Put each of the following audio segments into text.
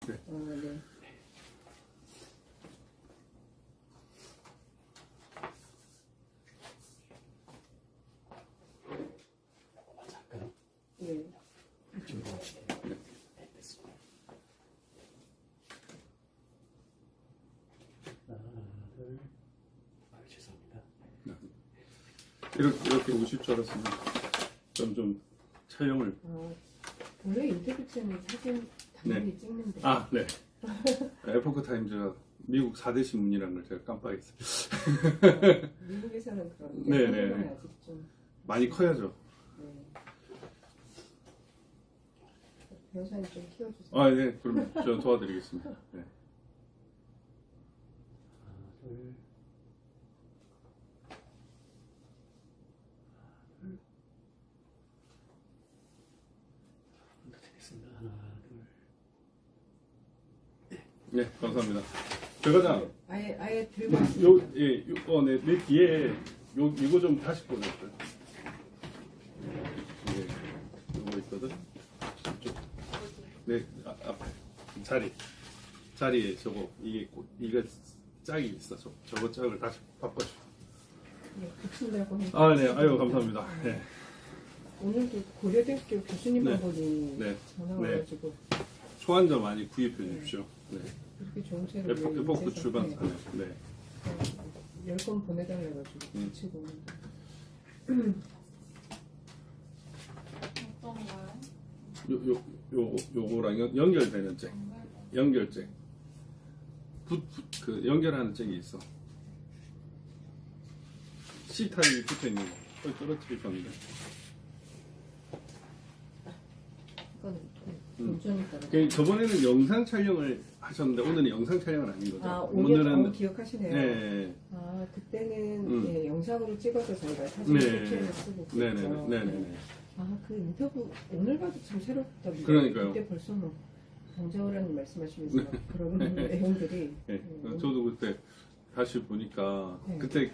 네. 네. 잠깐. 네. 이쪽으로. 네. 됐습니다. 하나, 둘. 아, 죄송합니다. 이렇게 오실 줄 알았으면 좀 촬영을. 원래 인터뷰 때는 사진 당연히 찍는데. 아, 네. 에포크 타임즈가 미국 4대 신문이라는 걸 제가 깜빡했어요. 미국에서는 그런데 네네. 한국은 아직 좀 많이 커야죠. 네. 변호사님 좀 키워주세요. 아, 네. 그럼 저 도와드리겠습니다. 네. 하나, 둘. 되겠습니다. 하나, 둘. 네, 감사합니다. 제가 아예 들고 내 뒤에 이거 좀 다시 보내줘요. 네, 이거 있거든. 이쪽. 네, 앞에 자리에 저거 이게 짝이 있어. 저거 짝을 다시 바꿔줘. 네, 붙인다고 해서. 아, 네, 아유 감사합니다. 네. 오늘도 고려대학교 교수님 네. 한 분이 네. 전화 네. 와가지고 초안자 많이 구입해 주십시오. 네. 이렇게 좋은 책을 에포크 출판사네. 네. 10권 보내달라가지고 붙이고 요거랑 연결되는 잭. 연결잭. 그 연결하는 잭이 있어. C타입이 붙어 있는 거. 떨어뜨리셨는데. 이건 운전이 따라. 저번에는 영상 촬영을 하셨는데 오늘은 영상 촬영은 아닌 거죠? 아, 오늘은 기억하시네요. 네. 아, 그때는 예, 영상으로 찍어서 저희가 사진 네. 캡처해서 쓰고 그랬죠. 네네네. 아, 그 인터뷰 오늘 봐도 참 새롭던데. 그러니까요. 그때 벌써 뭐 정재호라는 말씀하시면서 그런 내용들이. 네. 저도 그때 다시 보니까 네. 그때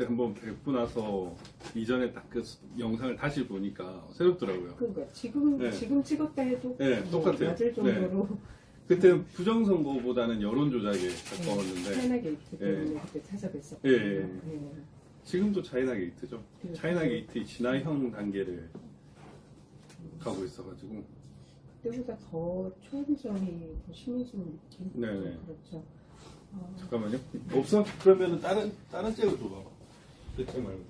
한번 뵙고 나서 이전에 딱 그 영상을 다시 보니까 새롭더라고요. 그러니까 지금 네. 지금 찍었다 해도 네, 뭐 똑같아요. 맞을 정도로 그때 부정선거보다는 여론조작에 가까웠는데 차이나 게이트 때문에 네. 그때 찾아뵀었고. 예, 예. 지금도 차이나 게이트죠. 그렇죠. 차이나 게이트 진화형 단계를 가고 있어가지고 그때보다 더 초연성이 더 심해지는 느낌. 네네. 그렇죠. 잠깐만요. 없어? 그러면은 다른 잭을 줘봐봐. 내 잭 말고.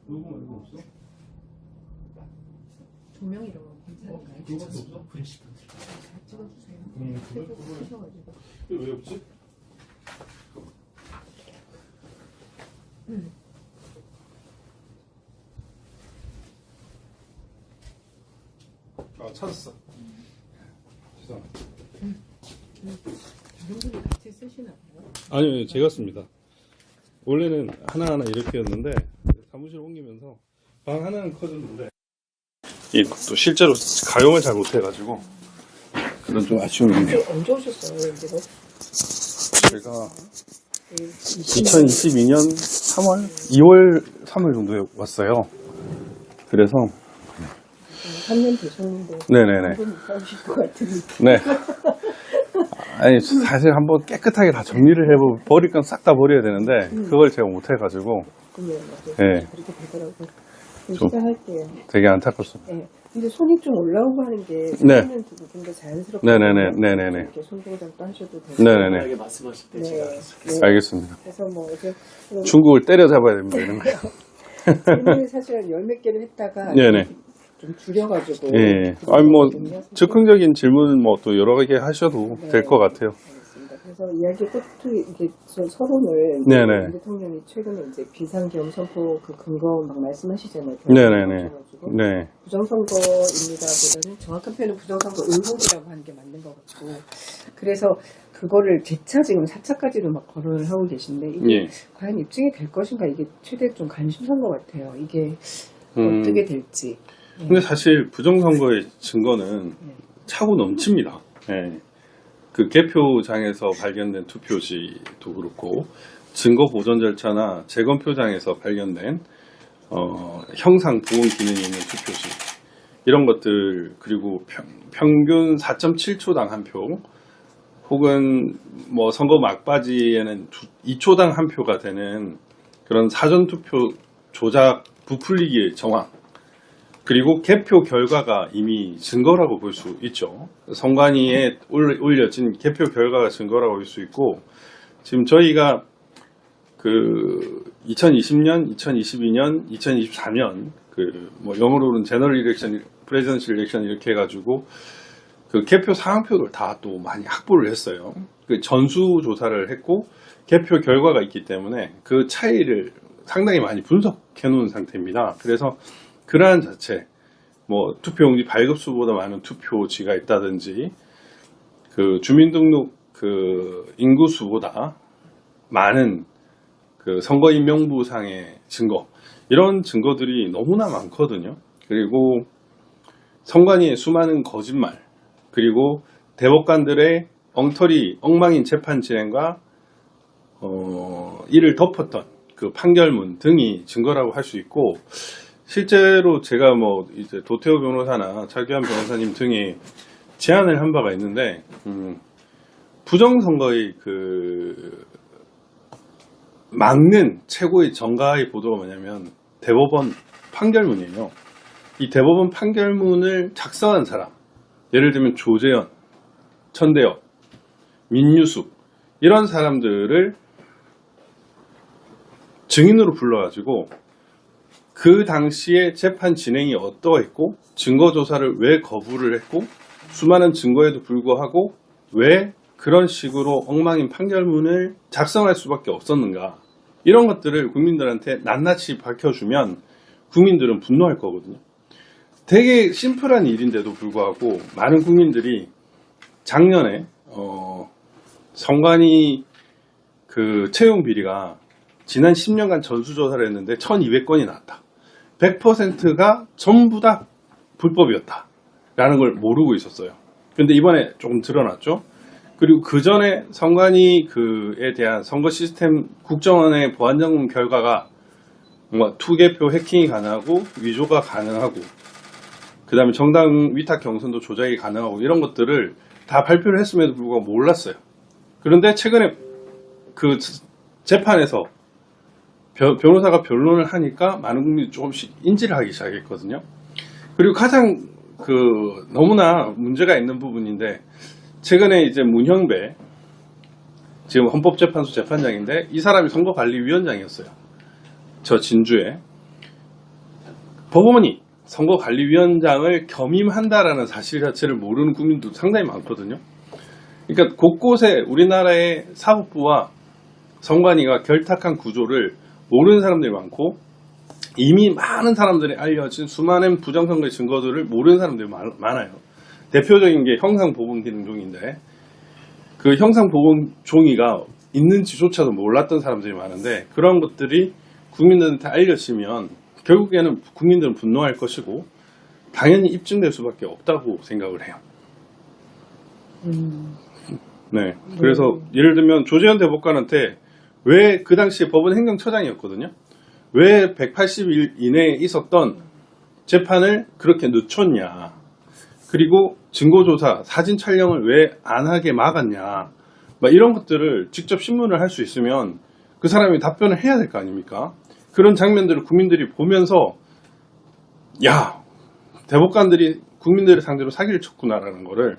요거 말고 없어? 조명 이런 거 괜찮은가요? 그거밖에 없어? 잘 찍어주세요. 그걸 쓰셔가지고. 이거 왜 없지? 아, 찾았어. 죄송합니다. 다른 분이 같이 쓰시나 봐요? 아니요, 제가 씁니다. 원래는 하나하나 이렇게였는데 사무실 옮기면서 방 하나는 커졌는데 또 실제로 가용을 잘 못해가지고 그런 좀 아쉬움이 있네요. 언제 오셨어요, 여기로? 제가 2022년 2월 3일 정도에 왔어요. 그래서 3년 되셨는데 네네네. 한분 이사 오실 것 같은데. 네. 아니 사실 한번 깨끗하게 다 정리를 버릴 건 싹 다 버려야 되는데 그걸 제가 못해가지고 네. 그렇게 되더라고요. 좀 좀- 시작할게요. 되게 안타깝습니다. 네. 근데 손이 좀 올라오고 하는 게 네. 처음에는 좀 더 자연스럽게 네네네. 이렇게 손 동작도 하셔도 되고. 네네네. 편하게 말씀하실 때 제가 네. 알겠습니다. 그래서 뭐 어제 중국을 때려잡아야 됩니다. 이런 거. 질문을 사실 열 몇 개를 했다가 네네. 좀 줄여가지고. 예. 아니 뭐 즉흥적인 질문은 뭐 또 여러 개 하셔도 될 것 같아요. 알겠습니다. 그래서 이야기의 끝이 이게 서론을 네네. 윤 대통령이 최근에 이제 비상계엄 선포 그 근거 막 말씀하시잖아요. 네네네. 그래가지고 네. 부정선거입니다보다는 정확한 표현은 부정선거 의혹이라고 하는 게 맞는 것 같고, 그래서 그거를 재차 지금 4차까지도 막 거론을 하고 계신데 이게 예. 과연 입증이 될 것인가, 이게 최대 좀 관심사인 것 같아요. 이게 어떻게 될지. 근데 사실 부정선거의 증거는 차고 넘칩니다. 예. 그 개표장에서 발견된 투표지도 그렇고 증거 보존 절차나 재검표장에서 발견된 형상 보온 기능이 있는 투표지 이런 것들, 그리고 평균 4.7초당 한 표, 혹은 뭐 선거 막바지에는 2초당 한 표가 되는 그런 사전투표 조작 부풀리기의 정황, 그리고 개표 결과가 이미 증거라고 볼 수 있죠. 선관위에 올려진 개표 결과가 증거라고 볼 수 있고, 지금 저희가 그 2020년, 2022년, 2024년 뭐 영어로는 제너럴 일렉션, 프레지던셜 일렉션 이렇게 해가지고 그 개표 상황표를 다 또 많이 확보를 했어요. 그 전수 조사를 했고 개표 결과가 있기 때문에 그 차이를 상당히 많이 분석해 놓은 상태입니다. 그래서 그러한 자체, 뭐 투표용지 발급수보다 많은 투표지가 있다든지, 그 주민등록 그 인구수보다 많은 그 선거인 명부상의 증거, 이런 증거들이 너무나 많거든요. 그리고 선관위의 수많은 거짓말, 그리고 대법관들의 엉터리 엉망인 재판 진행과 이를 덮었던 그 판결문 등이 증거라고 할 수 있고, 실제로 제가 뭐 이제 도태호 변호사나 차기환 변호사님 등이 제안을 한 바가 있는데, 부정선거의 그 막는 최고의 정가의 보도가 뭐냐면 대법원 판결문이에요. 이 대법원 판결문을 작성한 사람, 예를 들면 조재현, 천대엽, 민유숙, 이런 사람들을 증인으로 불러가지고 그 당시에 재판 진행이 어떠했고, 증거조사를 왜 거부를 했고, 수많은 증거에도 불구하고 왜 그런 식으로 엉망인 판결문을 작성할 수밖에 없었는가, 이런 것들을 국민들한테 낱낱이 밝혀주면 국민들은 분노할 거거든요. 되게 심플한 일인데도 불구하고 많은 국민들이 작년에 선관위 그 채용 비리가 지난 10년간 전수조사를 했는데 1200건이 나왔다. 100%가 전부 다 불법이었다 라는 걸 모르고 있었어요. 근데 이번에 조금 드러났죠. 그리고 그 전에 선관위 그에 대한 선거 시스템 국정원의 보안점검 결과가 뭔가 투개표 해킹이 가능하고 위조가 가능하고, 그 다음에 정당 위탁 경선도 조작이 가능하고, 이런 것들을 다 발표를 했음에도 불구하고 몰랐어요. 그런데 최근에 그 재판에서 변호사가 변론을 하니까 많은 국민이 조금씩 인지를 하기 시작했거든요. 그리고 가장 그 너무나 문제가 있는 부분인데, 최근에 이제 문형배, 지금 헌법재판소 재판장인데 이 사람이 선거관리위원장이었어요. 저 진주에. 법원이 선거관리위원장을 겸임한다라는 사실 자체를 모르는 국민도 상당히 많거든요. 그러니까 곳곳에 우리나라의 사법부와 선관위가 결탁한 구조를 모르는 사람들이 많고, 이미 많은 사람들이 알려진 수많은 부정선거의 증거들을 모르는 사람들이 많아요. 대표적인 게 형상보범기능종인데, 그 형상보범종이가 있는지조차도 몰랐던 사람들이 많은데, 그런 것들이 국민들한테 알려지면 결국에는 국민들은 분노할 것이고 당연히 입증될 수밖에 없다고 생각을 해요. 네. 그래서 예를 들면 조재현 대법관한테 왜 그 당시에 법원 행정처장이었거든요. 왜 180일 이내에 있었던 재판을 그렇게 늦췄냐. 그리고 증거조사, 사진 촬영을 왜 안 하게 막았냐. 막 이런 것들을 직접 신문을 할 수 있으면 그 사람이 답변을 해야 될 거 아닙니까? 그런 장면들을 국민들이 보면서, 야, 대법관들이 국민들을 상대로 사기를 쳤구나라는 거를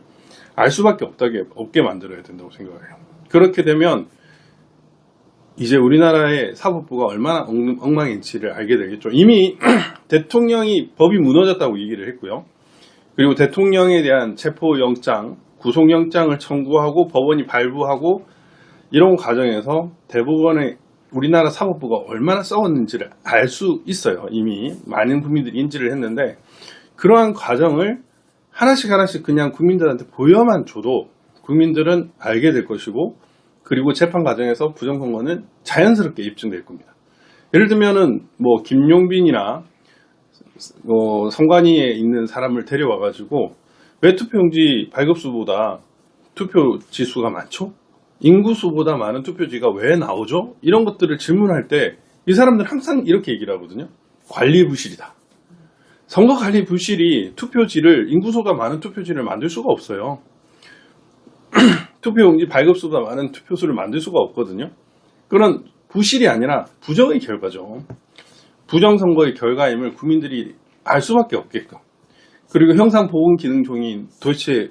알 수밖에 없게 만들어야 된다고 생각해요. 그렇게 되면 이제 우리나라의 사법부가 얼마나 엉망인지를 알게 되겠죠. 이미 대통령이 법이 무너졌다고 얘기를 했고요. 그리고 대통령에 대한 체포영장, 구속영장을 청구하고 법원이 발부하고, 이런 과정에서 대법원의 우리나라 사법부가 얼마나 썩었는지를 알 수 있어요. 이미 많은 국민들이 인지를 했는데, 그러한 과정을 하나씩 그냥 국민들한테 보여만 줘도 국민들은 알게 될 것이고, 그리고 재판 과정에서 부정선거는 자연스럽게 입증될 겁니다. 예를 들면은 뭐 김용빈이나 선관위에 있는 사람을 데려와가지고 왜 투표용지 발급수보다 투표지 수가 많죠? 인구수보다 많은 투표지가 왜 나오죠? 이런 것들을 질문할 때 이 사람들은 항상 이렇게 얘기를 하거든요. 관리 부실이다. 선거관리 부실이 투표지를, 인구수가 많은 투표지를 만들 수가 없어요. 투표용지 발급수가 많은 투표수를 만들 수가 없거든요. 그런 부실이 아니라 부정의 결과죠. 부정선거의 결과임을 국민들이 알 수밖에 없게끔. 그리고 형상보건기능종이 도대체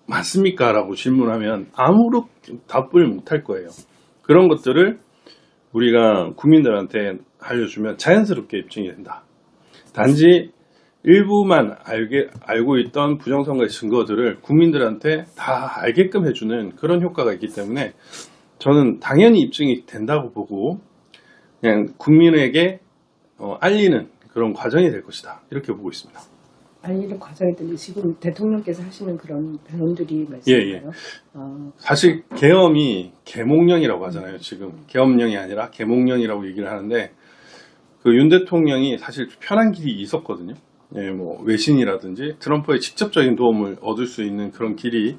맞습니까? 라고 질문하면 아무런 답을 못할 거예요. 그런 것들을 우리가 국민들한테 알려주면 자연스럽게 입증이 된다. 단지 일부만 알고 있던 부정선거의 증거들을 국민들한테 다 알게끔 해주는 그런 효과가 있기 때문에 저는 당연히 입증이 된다고 보고 그냥 국민에게 알리는 그런 과정이 될 것이다. 이렇게 보고 있습니다. 알리는 과정이든지 지금 대통령께서 하시는 그런 변론들이 말씀인가요? 사실 계엄이 계몽령이라고 하잖아요. 지금 계엄령이 아니라 계몽령이라고 얘기를 하는데 그 윤 대통령이 사실 편한 길이 있었거든요. 예, 뭐 외신이라든지 트럼프의 직접적인 도움을 얻을 수 있는 그런 길이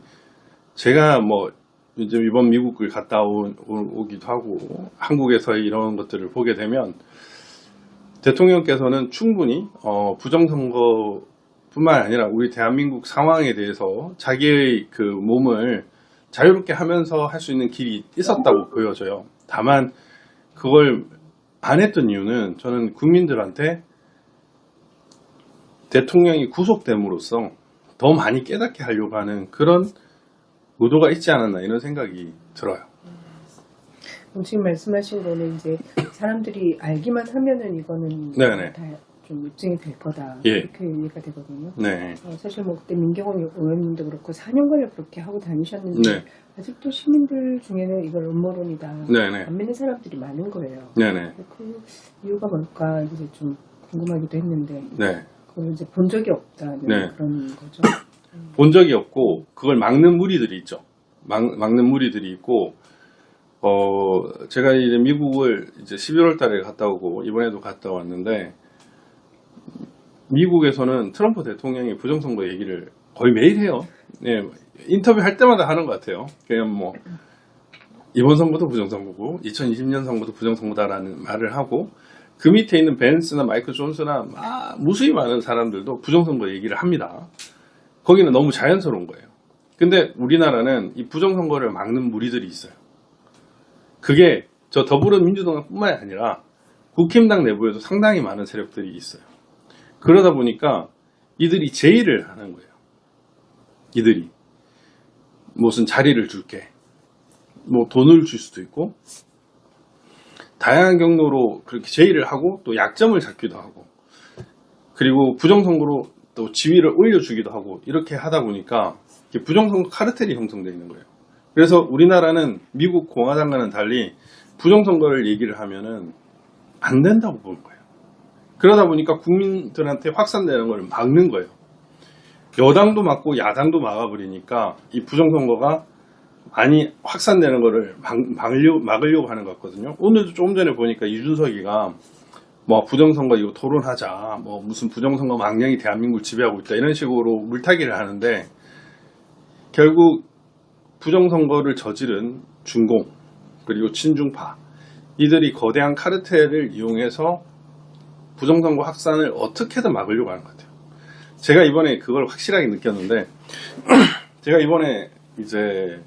제가 뭐 이제 이번 미국을 갔다 오기도 하고 한국에서의 이런 것들을 보게 되면 대통령께서는 충분히 부정선거뿐만 아니라 우리 대한민국 상황에 대해서 자기의 그 몸을 자유롭게 하면서 할 수 있는 길이 있었다고 보여져요. 다만 그걸 안 했던 이유는 저는 국민들한테 대통령이 구속됨으로써 더 많이 깨닫게 하려고 하는 그런 의도가 있지 않았나 이런 생각이 들어요. 지금 말씀하신 거는 이제 사람들이 알기만 하면은 이거는 네네. 다 좀 입증이 될 거다. 예. 이렇게 이해가 되거든요. 네. 사실 뭐 그때 민경원 의원님도 그렇고 4년간을 그렇게 하고 다니셨는데 네. 아직도 시민들 중에는 이걸 음모론이다. 네네. 안 믿는 사람들이 많은 거예요. 네네. 그 이유가 뭘까 이제 좀 궁금하기도 했는데 네. 그걸 이제 본 적이 없다는 네. 그런 거죠. 본 적이 없고 그걸 막는 무리들이 있죠. 막는 무리들이 있고 제가 이제 미국을 이제 11월 달에 갔다 오고 이번에도 갔다 왔는데 미국에서는 트럼프 대통령이 부정선거 얘기를 거의 매일 해요. 예, 인터뷰 할 때마다 하는 것 같아요. 그냥 뭐 이번 선거도 부정선거고 2020년 선거도 부정선거다라는 말을 하고 그 밑에 있는 벤스나 마이크 존스나 무수히 많은 사람들도 부정선거 얘기를 합니다. 거기는 너무 자연스러운 거예요. 근데 우리나라는 이 부정선거를 막는 무리들이 있어요. 그게 저 더불어민주당뿐만이 아니라 국힘당 내부에도 상당히 많은 세력들이 있어요. 그러다 보니까 이들이 제의를 하는 거예요. 이들이 무슨 자리를 줄게, 뭐 돈을 줄 수도 있고 다양한 경로로 그렇게 제의를 하고 또 약점을 잡기도 하고 그리고 부정선거로 또 지위를 올려주기도 하고 이렇게 하다 보니까 부정선거 카르텔이 형성되어 있는 거예요. 그래서 우리나라는 미국 공화당과는 달리 부정선거를 얘기를 하면은 안 된다고 보는 거예요. 그러다 보니까 국민들한테 확산되는 걸 막는 거예요. 여당도 막고 야당도 막아버리니까 이 부정선거가 많이 확산되는 거를 막으려고 하는 것 같거든요. 오늘도 조금 전에 보니까 이준석이가 뭐 부정선거 이거 토론하자, 뭐 무슨 부정선거 망령이 대한민국을 지배하고 있다 이런 식으로 물타기를 하는데 결국 부정선거를 저지른 중공 그리고 친중파 이들이 거대한 카르텔을 이용해서 부정선거 확산을 어떻게든 막으려고 하는 것 같아요. 제가 이번에 그걸 확실하게 느꼈는데 제가 이번에 이제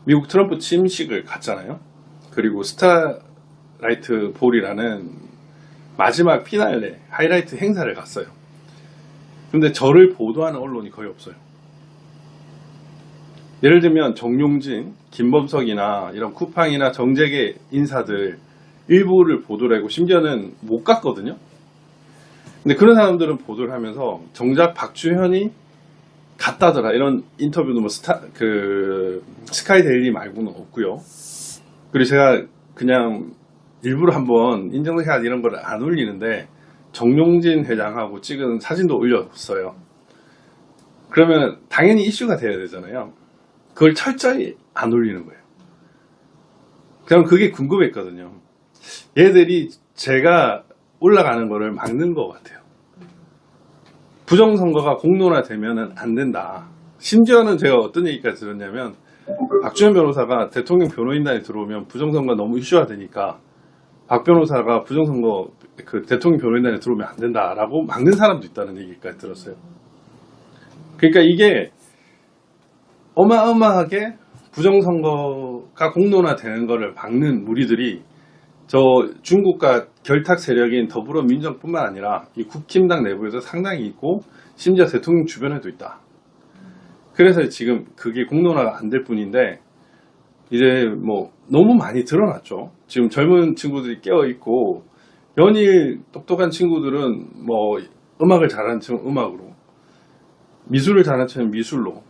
미국 트럼프 취임식을 갔잖아요. 그리고 스타라이트 볼이라는 마지막 피날레 하이라이트 행사를 갔어요. 근데 저를 보도하는 언론이 거의 없어요. 예를 들면 정용진, 김범석이나 이런 쿠팡이나 정재계 인사들 일부를 보도를 하고 심지어는 못 갔거든요. 근데 그런 사람들은 보도를 하면서 정작 박주현이 갔다더라 이런 인터뷰도 뭐 스카이 데일리 말고는 없고요. 그리고 제가 그냥 일부러 한번 인증샷 이런 걸 안 올리는데 정용진 회장하고 찍은 사진도 올렸어요. 그러면 당연히 이슈가 돼야 되잖아요. 그걸 철저히 안 올리는 거예요. 그럼 그게 궁금했거든요. 얘들이 제가 올라가는 거를 막는 것 같아요. 부정선거가 공론화되면 안 된다. 심지어는 제가 어떤 얘기까지 들었냐면 박주현 변호사가 대통령 변호인단에 들어오면 부정선거가 너무 이슈화되니까 박 변호사가 부정선거 그 대통령 변호인단에 들어오면 안 된다라고 막는 사람도 있다는 얘기까지 들었어요. 그러니까 이게 어마어마하게 부정선거가 공론화되는 거를 막는 무리들이 저 중국과 결탁 세력인 더불어민주당뿐만 아니라 이 국힘당 내부에도 상당히 있고 심지어 대통령 주변에도 있다. 그래서 지금 그게 공론화가 안 될 뿐인데 이제 뭐 너무 많이 드러났죠. 지금 젊은 친구들이 깨어 있고 연일 똑똑한 친구들은 뭐 음악을 잘하는 친구 음악으로, 미술을 잘하는 친구 미술로,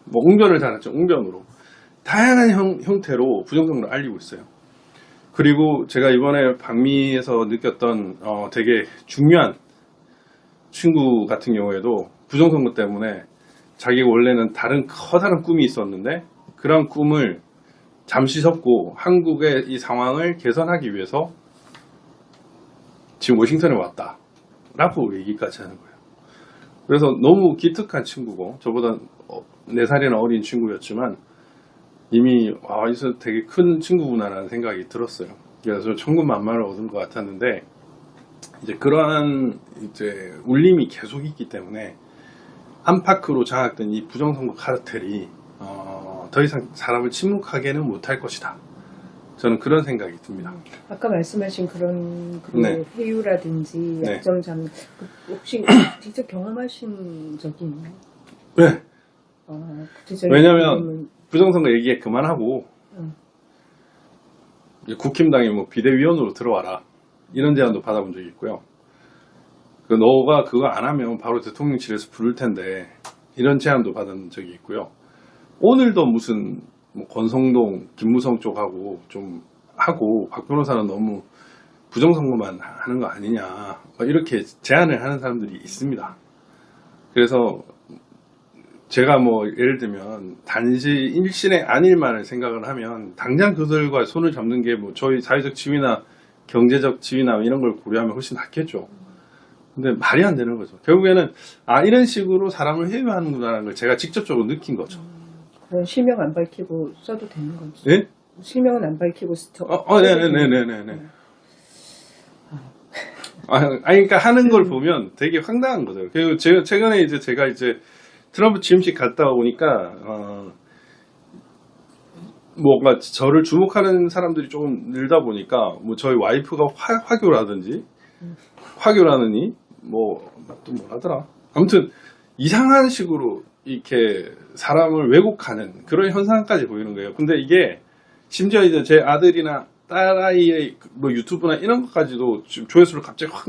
뭐 웅변을 잘하는 친구 웅변으로 다양한 형태로 부정선거를 알리고 있어요. 그리고 제가 이번에 방미에서 느꼈던 되게 중요한 친구 같은 경우에도 부정선거 때문에 자기가 원래는 다른 커다란 꿈이 있었는데 그런 꿈을 잠시 접고 한국의 이 상황을 개선하기 위해서 지금 워싱턴에 왔다 라고 얘기까지 하는 거예요. 그래서 너무 기특한 친구고 저보다 4살이나 어린 친구였지만 이미 여기서 되게 큰 친구구나라는 생각이 들었어요. 그래서 천군만마를 얻은 것 같았는데 이제 그러한 이제 울림이 계속 있기 때문에 안팎으로 장악된 이 부정선거 카르텔이 더 이상 사람을 침묵하게는 못할 것이다. 저는 그런 생각이 듭니다. 아까 말씀하신 그런 그 네. 회유라든지 네. 약점 잡는 혹시 직접 경험하신 적이 있나요? 네. 구체적인 왜냐면 경험은- 부정선거 얘기 그만하고 이제 국힘당이 뭐 비대위원으로 들어와라 이런 제안도 받아본 적이 있고요. 그 너가 그거 안 하면 바로 대통령실에서 부를 텐데 이런 제안도 받은 적이 있고요. 오늘도 무슨 뭐 권성동, 김무성 쪽하고 좀 하고 박 변호사는 너무 부정선거만 하는 거 아니냐 뭐 이렇게 제안을 하는 사람들이 있습니다. 그래서 제가 뭐 예를 들면 단지 일신의 안일만을 생각을 하면 당장 그들과 손을 잡는 게 뭐 저희 사회적 지위나 경제적 지위나 이런 걸 고려하면 훨씬 낫겠죠. 근데 말이 안 되는 거죠. 결국에는 이런 식으로 사람을 회유하는구나라는 걸 제가 직접적으로 느낀 거죠. 그런 실명 안 밝히고 써도 되는 거죠? 예? 실명은 안 밝히고 네네네네네. 그러니까 하는 걸 보면 되게 황당한 거죠. 그리고 최근에 이제 제가 이제 트럼프 취임식 갔다 오니까 뭔가 저를 주목하는 사람들이 조금 늘다 보니까 뭐 저희 와이프가 화교라든지 화교라느니 뭐 또 뭐라더라. 아무튼 이상한 식으로 이렇게 사람을 왜곡하는 그런 현상까지 보이는 거예요. 근데 이게 심지어 이제 제 아들이나 딸아이의 뭐 유튜브나 이런 것까지도 지금 조회수를 갑자기 확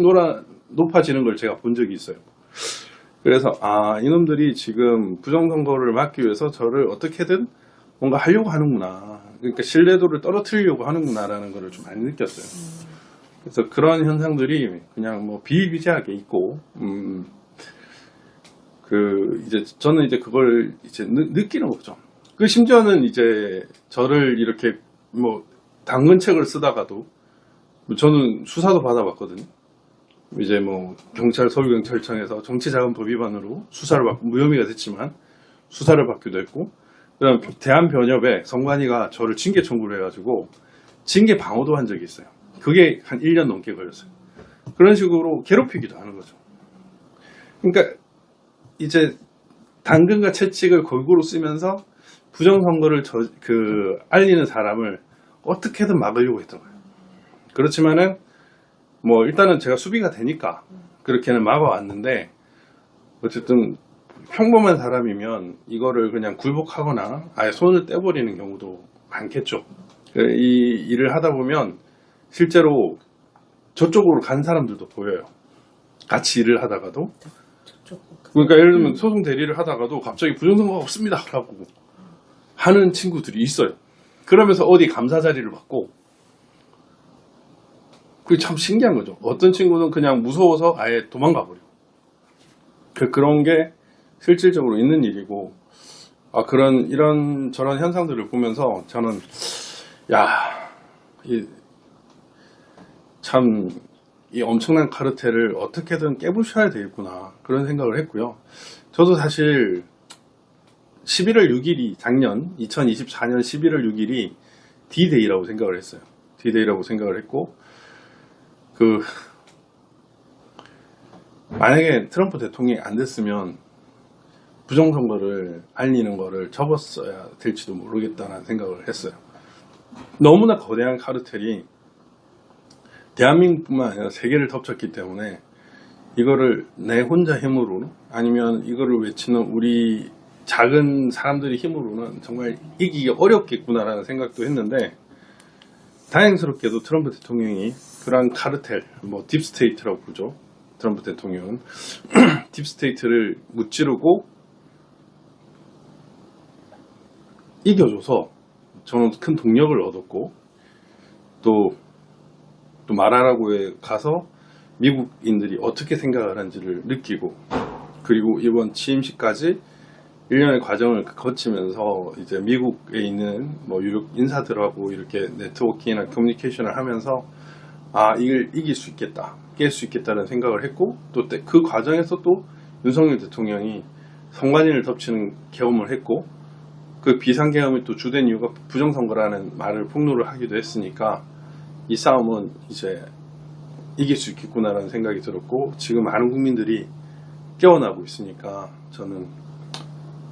높아지는 걸 제가 본 적이 있어요. 그래서 이놈들이 지금 부정선거를 막기 위해서 저를 어떻게든 뭔가 하려고 하는구나. 그러니까 신뢰도를 떨어뜨리려고 하는구나라는 걸 좀 많이 느꼈어요. 그래서 그런 현상들이 그냥 뭐 비일비재하게 있고, 이제 저는 이제 그걸 이제 느끼는 거죠. 그 심지어는 이제 저를 이렇게 뭐 당근책을 쓰다가도 저는 수사도 받아봤거든요. 이제 뭐 서울경찰청에서 정치자금법 위반으로 수사를 받고 무혐의가 됐지만 수사를 받기도 했고, 그다음 대한변협에 성관이가 저를 징계 청구를 해가지고 징계 방어도 한 적이 있어요. 그게 한 1년 넘게 걸렸어요. 그런 식으로 괴롭히기도 하는 거죠. 그러니까 이제 당근과 채찍을 골고루 쓰면서 부정선거를 알리는 사람을 어떻게든 막으려고 했던 거예요. 그렇지만은 뭐 일단은 제가 수비가 되니까 그렇게는 막아왔는데 어쨌든 평범한 사람이면 이거를 그냥 굴복하거나 아예 손을 떼버리는 경우도 많겠죠. 이 일을 하다 보면 실제로 저쪽으로 간 사람들도 보여요. 같이 일을 하다가도. 그러니까 예를 들면 소송 대리를 하다가도 갑자기 부정선거가 없습니다 라고 하는 친구들이 있어요. 그러면서 어디 감사 자리를 받고, 그게 참 신기한 거죠. 어떤 친구는 그냥 무서워서 아예 도망가 버리고. 그런 게 실질적으로 있는 일이고, 이런 저런 현상들을 보면서 저는 이 엄청난 카르텔을 어떻게든 깨부셔야 되겠구나 그런 생각을 했고요. 저도 사실 11월 6일이 작년 2024년 11월 6일이 D-Day라고 생각을 했어요. D-Day라고 생각을 했고, 만약에 트럼프 대통령이 안 됐으면 부정선거를 알리는 거를 접었어야 될지도 모르겠다는 생각을 했어요. 너무나 거대한 카르텔이 대한민국뿐만 아니라 세계를 덮쳤기 때문에 이거를 내 혼자 힘으로 아니면 이거를 외치는 우리 작은 사람들의 힘으로는 정말 이기기 어렵겠구나라는 생각도 했는데, 다행스럽게도 트럼프 대통령이 그러한 카르텔, 딥스테이트라고 부르죠. 트럼프 대통령은 딥스테이트를 무찌르고 이겨줘서 저는 큰 동력을 얻었고, 또 마라라고에 가서 미국인들이 어떻게 생각을 하는지를 느끼고, 그리고 이번 취임식까지 1년의 과정을 거치면서 이제 미국에 있는 유력 인사들하고 이렇게 네트워킹이나 커뮤니케이션을 하면서 이걸 이길 수 있겠다, 깰 수 있겠다는 생각을 했고, 또 그 과정에서 또 윤석열 대통령이 선관위를 덮치는 경험을 했고, 그 비상계엄의 또 주된 이유가 부정선거라는 말을 폭로를 하기도 했으니까 이 싸움은 이제 이길 수 있겠구나라는 생각이 들었고, 지금 많은 국민들이 깨어나고 있으니까 저는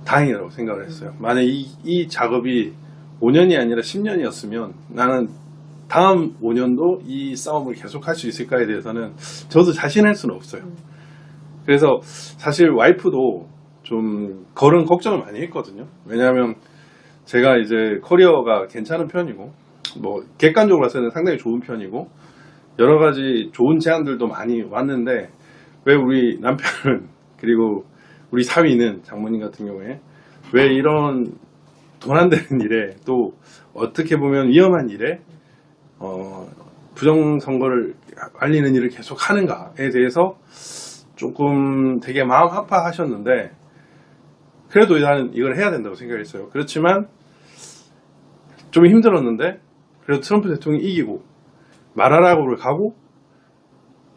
다행이라고 생각을 했어요. 만약 이 작업이 5년이 아니라 10년이었으면 나는 다음 5년도 이 싸움을 계속 할 수 있을까에 대해서는 저도 자신할 수는 없어요. 그래서 사실 와이프도 좀 그런 걱정을 많이 했거든요. 왜냐하면 제가 이제 커리어가 괜찮은 편이고, 객관적으로 봤을 때는 상당히 좋은 편이고, 여러 가지 좋은 제안들도 많이 왔는데, 왜 우리 남편은, 그리고 우리 사위는, 장모님 같은 경우에 왜 이런 돈 안 되는 일에, 또 어떻게 보면 위험한 일에 부정선거를 알리는 일을 계속 하는가에 대해서 조금 되게 마음 아파하셨는데, 그래도 나는 이걸 해야 된다고 생각했어요. 그렇지만 좀 힘들었는데, 그래도 트럼프 대통령이 이기고 마라라고를 가고,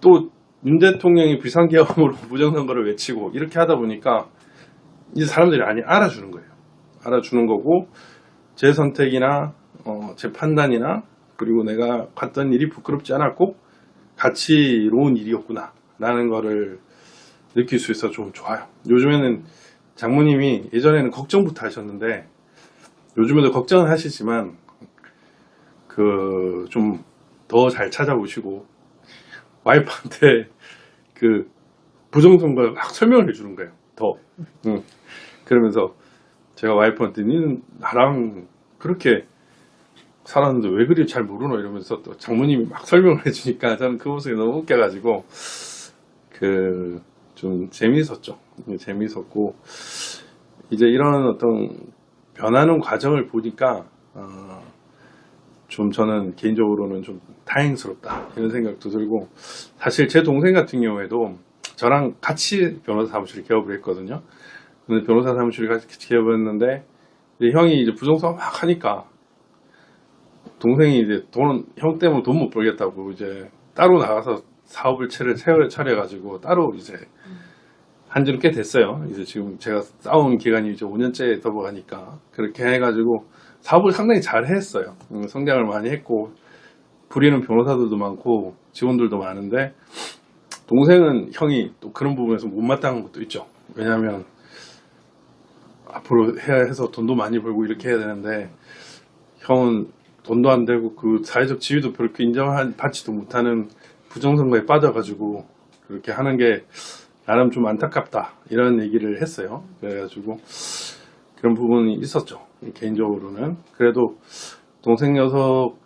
또 윤 대통령이 비상계엄으로 부정선거를 외치고, 이렇게 하다 보니까 이제 사람들이 알아주는 거예요. 알아주는 거고, 제 선택이나 제 판단이나, 그리고 내가 갔던 일이 부끄럽지 않았고 가치로운 일이었구나 라는 거를 느낄 수 있어서 좀 좋아요. 요즘에는 장모님이, 예전에는 걱정부터 하셨는데 요즘에도 걱정을 하시지만 좀 더 잘 찾아보시고 와이프한테 부정선거 막 설명을 해주는 거예요. 그러면서 제가 와이프한테 니는 나랑 그렇게 살았는데 왜 그리 잘 모르노 이러면서 또 장모님이 막 설명을 해주니까 저는 그 모습이 너무 웃겨가지고 좀 재미있었죠. 재미있었고, 이제 이런 어떤 변하는 과정을 보니까 좀 저는 개인적으로는 좀 다행스럽다 이런 생각도 들고, 사실 제 동생 같은 경우에도 저랑 같이 변호사 사무실을 개업을 했거든요. 근데 변호사 사무실을 같이 개업했는데 형이 이제 부정선거 막 하니까 동생이 이제 형 때문에 돈 못 벌겠다고 이제 따로 나가서 사업을 차려가지고 따로 이제 한 지는 꽤 됐어요. 이제 지금 제가 싸운 기간이 이제 5년째 넘어가니까 그렇게 해가지고 사업을 상당히 잘 했어요. 성장을 많이 했고, 부리는 변호사들도 많고 직원들도 많은데, 동생은 형이 또 그런 부분에서 못마땅한 것도 있죠. 왜냐하면 앞으로 해야 해서 돈도 많이 벌고 이렇게 해야 되는데, 형은 돈도 안 되고 그 사회적 지위도 그렇게 인정받지도 못하는 부정선거에 빠져가지고 그렇게 하는 게 나름 좀 안타깝다 이런 얘기를 했어요. 그래가지고 그런 부분이 있었죠. 개인적으로는. 그래도 동생 녀석은,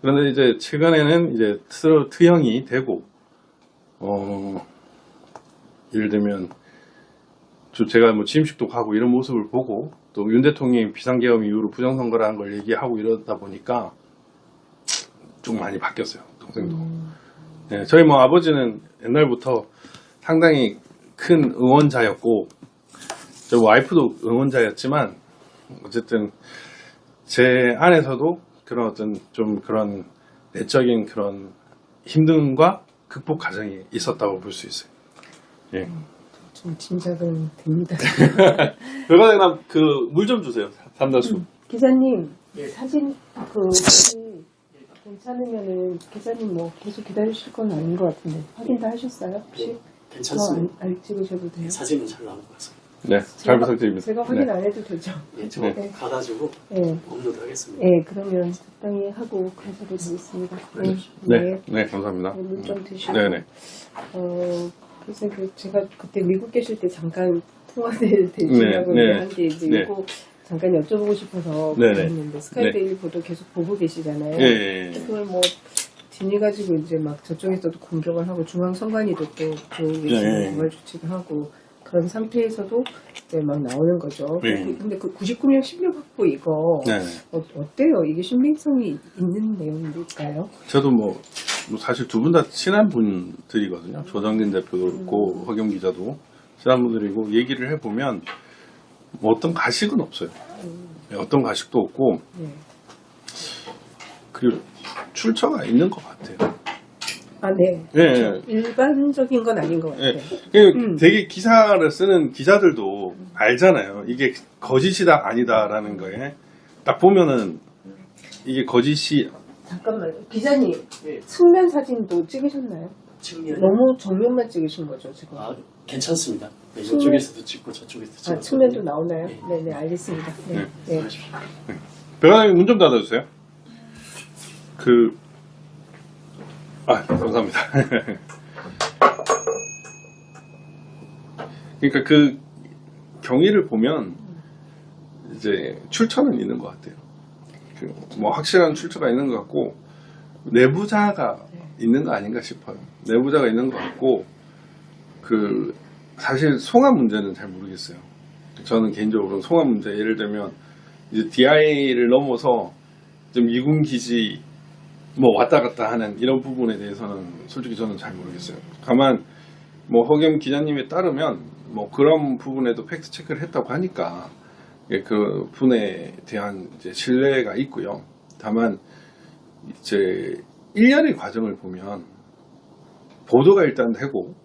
그런데 이제 최근에는 이제 트형이 되고, 예를 들면 제가 취임식도 가고 이런 모습을 보고, 또 윤 대통령이 비상계엄 이후로 부정선거라는 걸 얘기하고 이러다 보니까 좀 많이 바뀌었어요. 동생도. 네, 저희 아버지는 옛날부터 상당히 큰 응원자였고, 저 와이프도 응원자였지만, 어쨌든 제 안에서도 그런 어떤 좀 그런 내적인 그런 힘듦과 극복 과정이 있었다고 볼 수 있어요. 예. 좀 짐작은 됩니다. 결과장 물 좀 주세요. 삼다수. 기자님, 사진 혹시 괜찮으면은 기자님 뭐 계속 기다리실 건 아닌 것 같은데 확인 다 하셨어요? 혹시? 네, 괜찮습니다. 안 찍으셔도 돼요? 사진은 잘 나온 것 같습니다. 네, 잘 부탁드립니다. 제가 확인 네. 안 해도 되죠? 예, 제가 네. 가가지고 네. 업로드 하겠습니다. 네, 그러면 적당히 하고 가셔도 되겠습니다. 네, 네, 감사합니다. 물 좀 드시고. 네네. 그래서 제가 그때 미국 계실 때 잠깐 통화를 대주려고 네, 한 게 이제 네. 이거 잠깐 여쭤보고 싶어서 네네. 그랬는데 스카이데일리 보도 계속 보고 계시잖아요. 예, 예. 그걸 뭐 지니 가지고 이제 막 저쪽에서도 공격을 하고 중앙선관위도 또 조용히 네. 고발 조치를 하고 그런 상태에서도 이제 막 나오는 거죠. 네. 근데 그 99년 신병 확보 이거 네. 어때요? 이게 신빙성이 있는 내용일까요? 저도 뭐 사실 두 분 다 친한 분들이거든요. 조정진 대표도 그렇고 허경 기자도 친한 분들이고 얘기를 해보면 뭐 어떤 가식은 없어요. 네, 어떤 가식도 없고 네. 그리고 출처가 있는 것 같아요. 아, 네. 예, 그렇죠. 일반적인 건 아닌 것 같아요. 예. 되게 기사를 쓰는 기자들도 알잖아요. 이게 거짓이다 아니다라는 거에 딱 보면은 이게 거짓이 잠깐만요. 기자님, 예, 측면 사진도 찍으셨나요? 측면 너무 정면만 찍으신 거죠, 지금? 괜찮습니다. 네, 측면- 이쪽에서도 찍고 저쪽에서도 찍고. 측면도 나오나요? 네. 네네, 알겠습니다. 네. 네. 네. 하십시오. 배관님 문 좀 닫아주세요. 감사합니다. 그러니까 그 경위를 보면 이제 출처는 있는 것 같아요. 뭐 확실한 출처가 있는 것 같고 내부자가 있는 거 아닌가 싶어요. 내부자가 있는 것 같고 사실 송환 문제는 잘 모르겠어요. 저는 개인적으로 송환 문제 예를 들면 이제 DI를 넘어서 좀 미군 기지 뭐 왔다 갔다 하는 이런 부분에 대해서는 솔직히 저는 잘 모르겠어요. 다만 뭐 허겸 기자님에 따르면 뭐 그런 부분에도 팩트 체크를 했다고 하니까 그 분에 대한 이제 신뢰가 있고요. 다만 이제 1년의 과정을 보면 보도가 일단 되고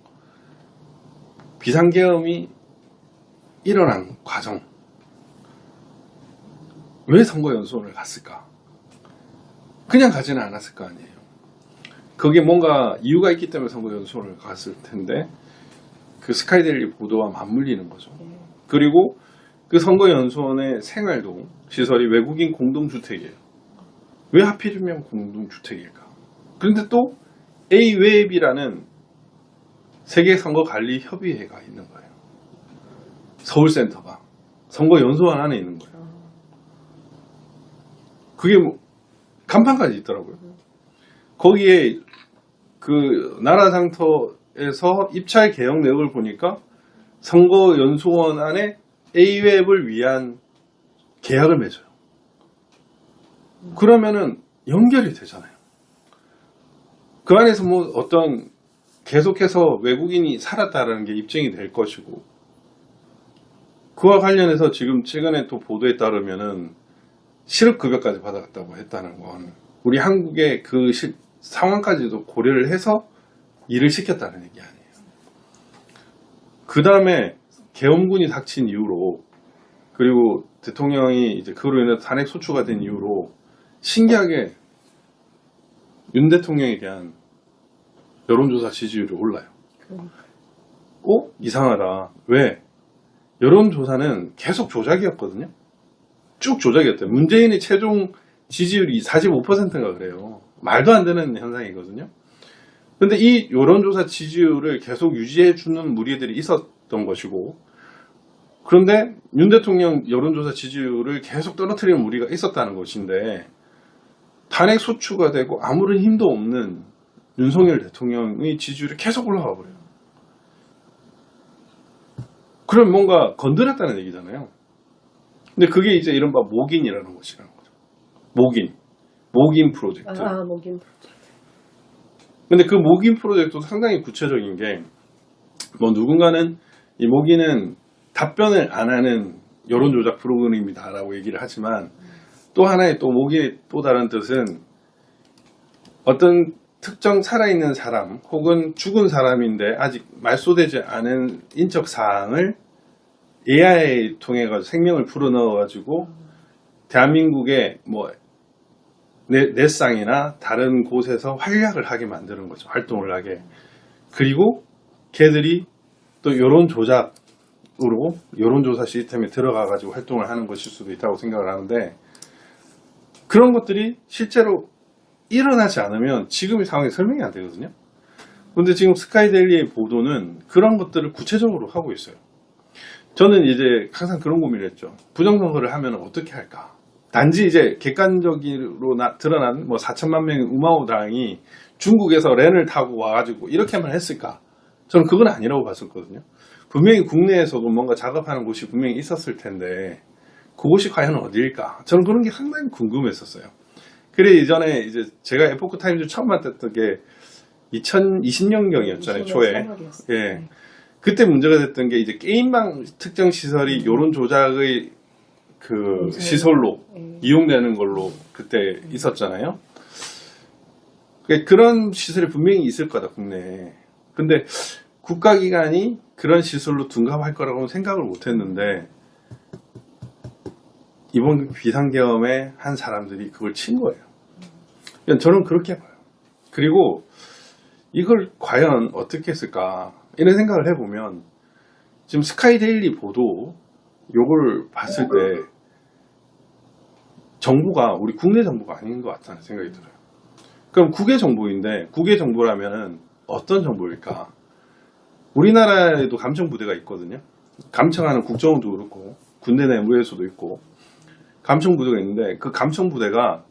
비상계엄이 일어난 과정 왜 선거연수원을 갔을까? 그냥 가지는 않았을 거 아니에요. 그게 뭔가 이유가 있기 때문에 선거연수원을 갔을 텐데 그 스카이데일리 보도와 맞물리는 거죠. 그리고 그 선거연수원의 생활도 시설이 외국인 공동주택이에요. 왜 하필이면 공동주택일까? 그런데 또 A웹이라는 세계선거관리협의회가 있는 거예요. 서울센터가 선거연수원 안에 있는 거예요. 그게 뭐 간판까지 있더라고요. 거기에 그 나라장터에서 입찰 개혁 내역을 보니까 선거연수원 안에 A웹을 위한 계약을 맺어요. 그러면은 연결이 되잖아요. 그 안에서 뭐 어떤 계속해서 외국인이 살았다라는 게 입증이 될 것이고 그와 관련해서 지금 최근에 또 보도에 따르면은 실업급여까지 받아갔다고 했다는 건 우리 한국의 그 상황까지도 고려를 해서 일을 시켰다는 얘기 아니에요. 그 다음에 계엄군이 닥친 이후로 그리고 대통령이 이제 그로 인해 탄핵 소추가 된 이후로 신기하게 윤 대통령에 대한 여론조사 지지율이 올라요. 이상하다. 왜? 여론조사는 계속 조작이었거든요. 쭉 조작이었대요. 문재인의 최종 지지율이 45%인가 그래요. 말도 안 되는 현상이거든요. 근데 이 여론조사 지지율을 계속 유지해주는 무리들이 있었던 것이고 그런데 윤 대통령 여론조사 지지율을 계속 떨어뜨리는 무리가 있었다는 것인데 탄핵 소추가 되고 아무런 힘도 없는 윤석열 대통령의 지지율이 계속 올라가 버려요. 그럼 뭔가 건드렸다는 얘기잖아요. 근데 그게 이제 이른바 모긴이라는 것이라는 거죠. 모긴 프로젝트. 모긴 프로젝트. 근데 그 모긴 프로젝트도 상당히 구체적인 게 뭐 누군가는 이 모긴은 답변을 안 하는 여론조작 프로그램이다라고 얘기를 하지만 또 하나의 또 모기의 또 다른 뜻은 어떤 특정 살아있는 사람 혹은 죽은 사람인데 아직 말소되지 않은 인적 사항을 AI 통해 가지고 생명을 불어넣어 가지고 대한민국의 뭐 넷상이나 다른 곳에서 활약을 하게 만드는 거죠. 활동을 하게. 그리고 걔들이 또 여론조사 시스템에 들어가가지고 활동을 하는 것일 수도 있다고 생각을 하는데, 그런 것들이 실제로 일어나지 않으면 지금의 상황이 설명이 안 되거든요. 근데 지금 스카이데일리의 보도는 그런 것들을 구체적으로 하고 있어요. 저는 이제 항상 그런 고민을 했죠. 부정선거를 하면 어떻게 할까? 단지 이제 객관적으로 드러난 뭐 4천만 명의 우마오당이 중국에서 렌을 타고 와가지고 이렇게만 했을까? 저는 그건 아니라고 봤었거든요. 분명히 국내에서도 뭔가 작업하는 곳이 분명히 있었을 텐데 그곳이 과연 어디일까? 저는 그런 게 상당히 궁금했었어요. 그래 이전에 이제 제가 에포크 타임즈 처음 만났던 게 2020년경이었잖아요, 초에. 예. 그때 문제가 됐던 게 이제 게임방 특정 시설이 여론 조작의 그 시설로 이용되는 걸로 그때 있었잖아요. 그런 시설이 분명히 있을 거다, 국내에. 근데 국가기관이 그런 시설로 둔갑할 거라고는 생각을 못 했는데, 이번 비상계엄에 한 사람들이 그걸 친 거예요. 저는 그렇게 봐요. 그리고 이걸 과연 어떻게 했을까 이런 생각을 해보면 지금 스카이데일리 보도 요걸 봤을 때 정부가 우리 국내 정부가 아닌 것 같다는 생각이 들어요. 그럼 국외 정부인데 국외 정부라면은 어떤 정부일까? 우리나라에도 감청부대가 있거든요. 감청하는 국정원도 그렇고 군대 내부에서도 있고 감청부대가 있는데 그 감청부대가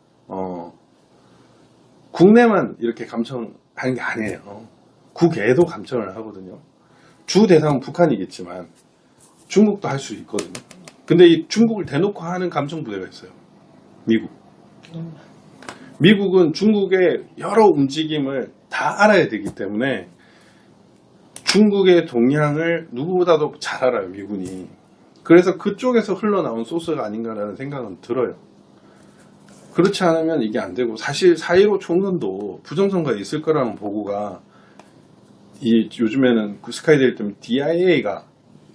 국내만 이렇게 감청하는 게 아니에요. 국외에도 감청을 하거든요. 주 대상은 북한이겠지만 중국도 할 수 있거든요. 근데 이 중국을 대놓고 하는 감청부대가 있어요. 미국. 미국은 중국의 여러 움직임을 다 알아야 되기 때문에 중국의 동향을 누구보다도 잘 알아요, 미군이. 그래서 그쪽에서 흘러나온 소스가 아닌가라는 생각은 들어요. 그렇지 않으면 이게 안 되고, 사실 4.15 총선도 부정선거가 있을 거라는 보고가 요즘에는 그 스카이데일 때문에 DIA가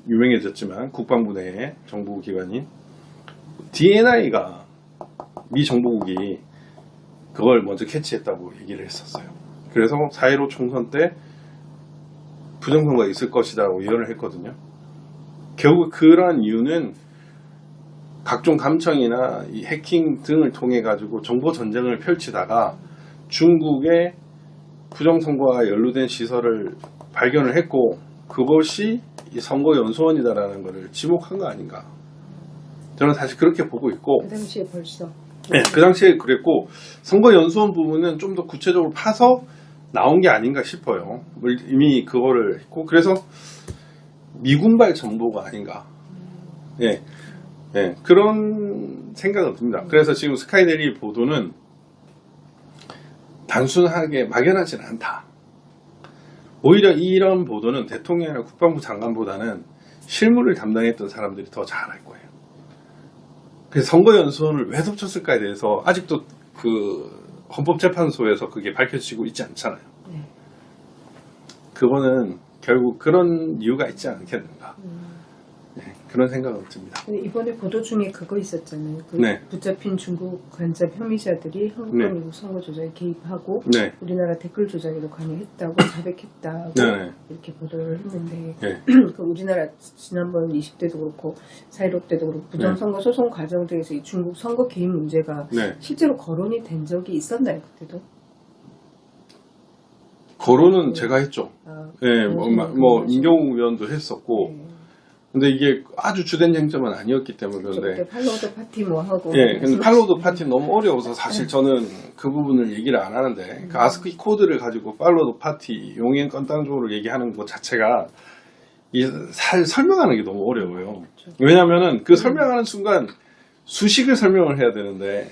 유명해졌지만 국방부 내에 정보기관인 DNI가 미 정보국이 그걸 먼저 캐치했다고 얘기를 했었어요. 그래서 4.15 총선 때 부정선거가 있을 것이라고 예언을 했거든요. 결국 그런 이유는 각종 감청이나 이 해킹 등을 통해 가지고 정보 전쟁을 펼치다가 중국의 부정선거와 연루된 시설을 발견을 했고 그것이 이 선거 연수원이다라는 것을 지목한 거 아닌가. 저는 사실 그렇게 보고 있고. 그 당시에 벌써. 네, 그 당시에 그랬고 선거 연수원 부분은 좀 더 구체적으로 파서 나온 게 아닌가 싶어요. 이미 그거를 했고 그래서 미군발 정보가 아닌가. 예, 예, 그런 생각은 듭니다. 그래서 지금 스카이데일리 보도는 단순하게 막연하지는 않다. 오히려 이런 보도는 대통령이나 국방부 장관보다는 실무를 담당했던 사람들이 더 잘할 거예요. 그래서 선거연수원을 왜 덮쳤을까에 대해서 아직도 그 헌법재판소에서 그게 밝혀지고 있지 않잖아요. 그거는 결국 그런 이유가 있지 않겠는가. 네, 그런 생각은 듭니다. 근데 이번에 보도 중에 그거 있었잖아요. 그 네. 붙잡힌 중국 간첩 혐의자들이 한국 네. 미국 선거 조작에 개입하고 네. 우리나라 댓글 조작에도 관여했다고 자백했다고 네. 이렇게 보도를 했는데 네. 그 우리나라 지난번 20대도 그렇고 4.15 때도 그렇고 부정선거 소송 과정 등에서 이 중국 선거 개입 문제가 네. 실제로 거론이 된 적이 있었나요 그때도? 거론은 제가 했죠. 아, 네, 뭐 임경우 의원도 했었고. 네. 근데 이게 아주 주된 쟁점은 아니었기 때문에 그런데. 그때 팔로우더 파티 뭐 하고. 예, 근데 팔로우더 파티 너무 어려워서 사실 저는 그 부분을 얘기를 안 하는데 그 아스키 코드를 가지고 팔로우더 파티 용행 건당적으로 얘기하는 것 자체가 설명하는 게 너무 어려워요. 왜냐면은 그 설명하는 순간 수식을 설명을 해야 되는데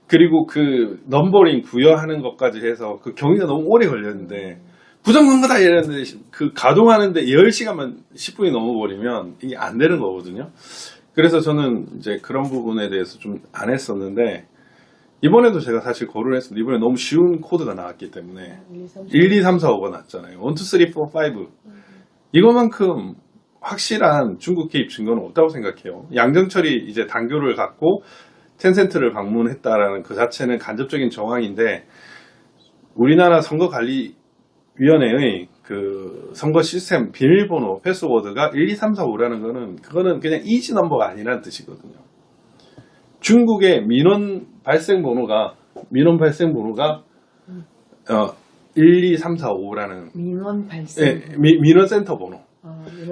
그리고 그 넘버링 부여하는 것까지 해서 그 경위가 너무 오래 걸렸는데 부정선거다 이랬는데 그 가동하는데 10시간만 10분이 넘어버리면 이게 안 되는 거거든요. 그래서 저는 이제 그런 부분에 대해서 좀 안 했었는데 이번에도 제가 사실 거론했습니다. 이번에 너무 쉬운 코드가 나왔기 때문에 1, 2, 3, 4, 5가 났잖아요. 1, 2, 3, 4, 5 이거만큼 확실한 중국 개입 증거는 없다고 생각해요. 양정철이 이제 단교를 갖고 텐센트를 방문했다라는 그 자체는 간접적인 정황인데 우리나라 선거관리위원회의 그 선거 시스템 비밀번호 패스워드가 1, 2, 3, 4, 5라는 거는 그거는 그냥 이지 넘버가 아니라는 뜻이거든요. 중국의 민원 발생 번호가 1, 2, 3, 4, 5라는 민원 발생. 민원 센터 번호.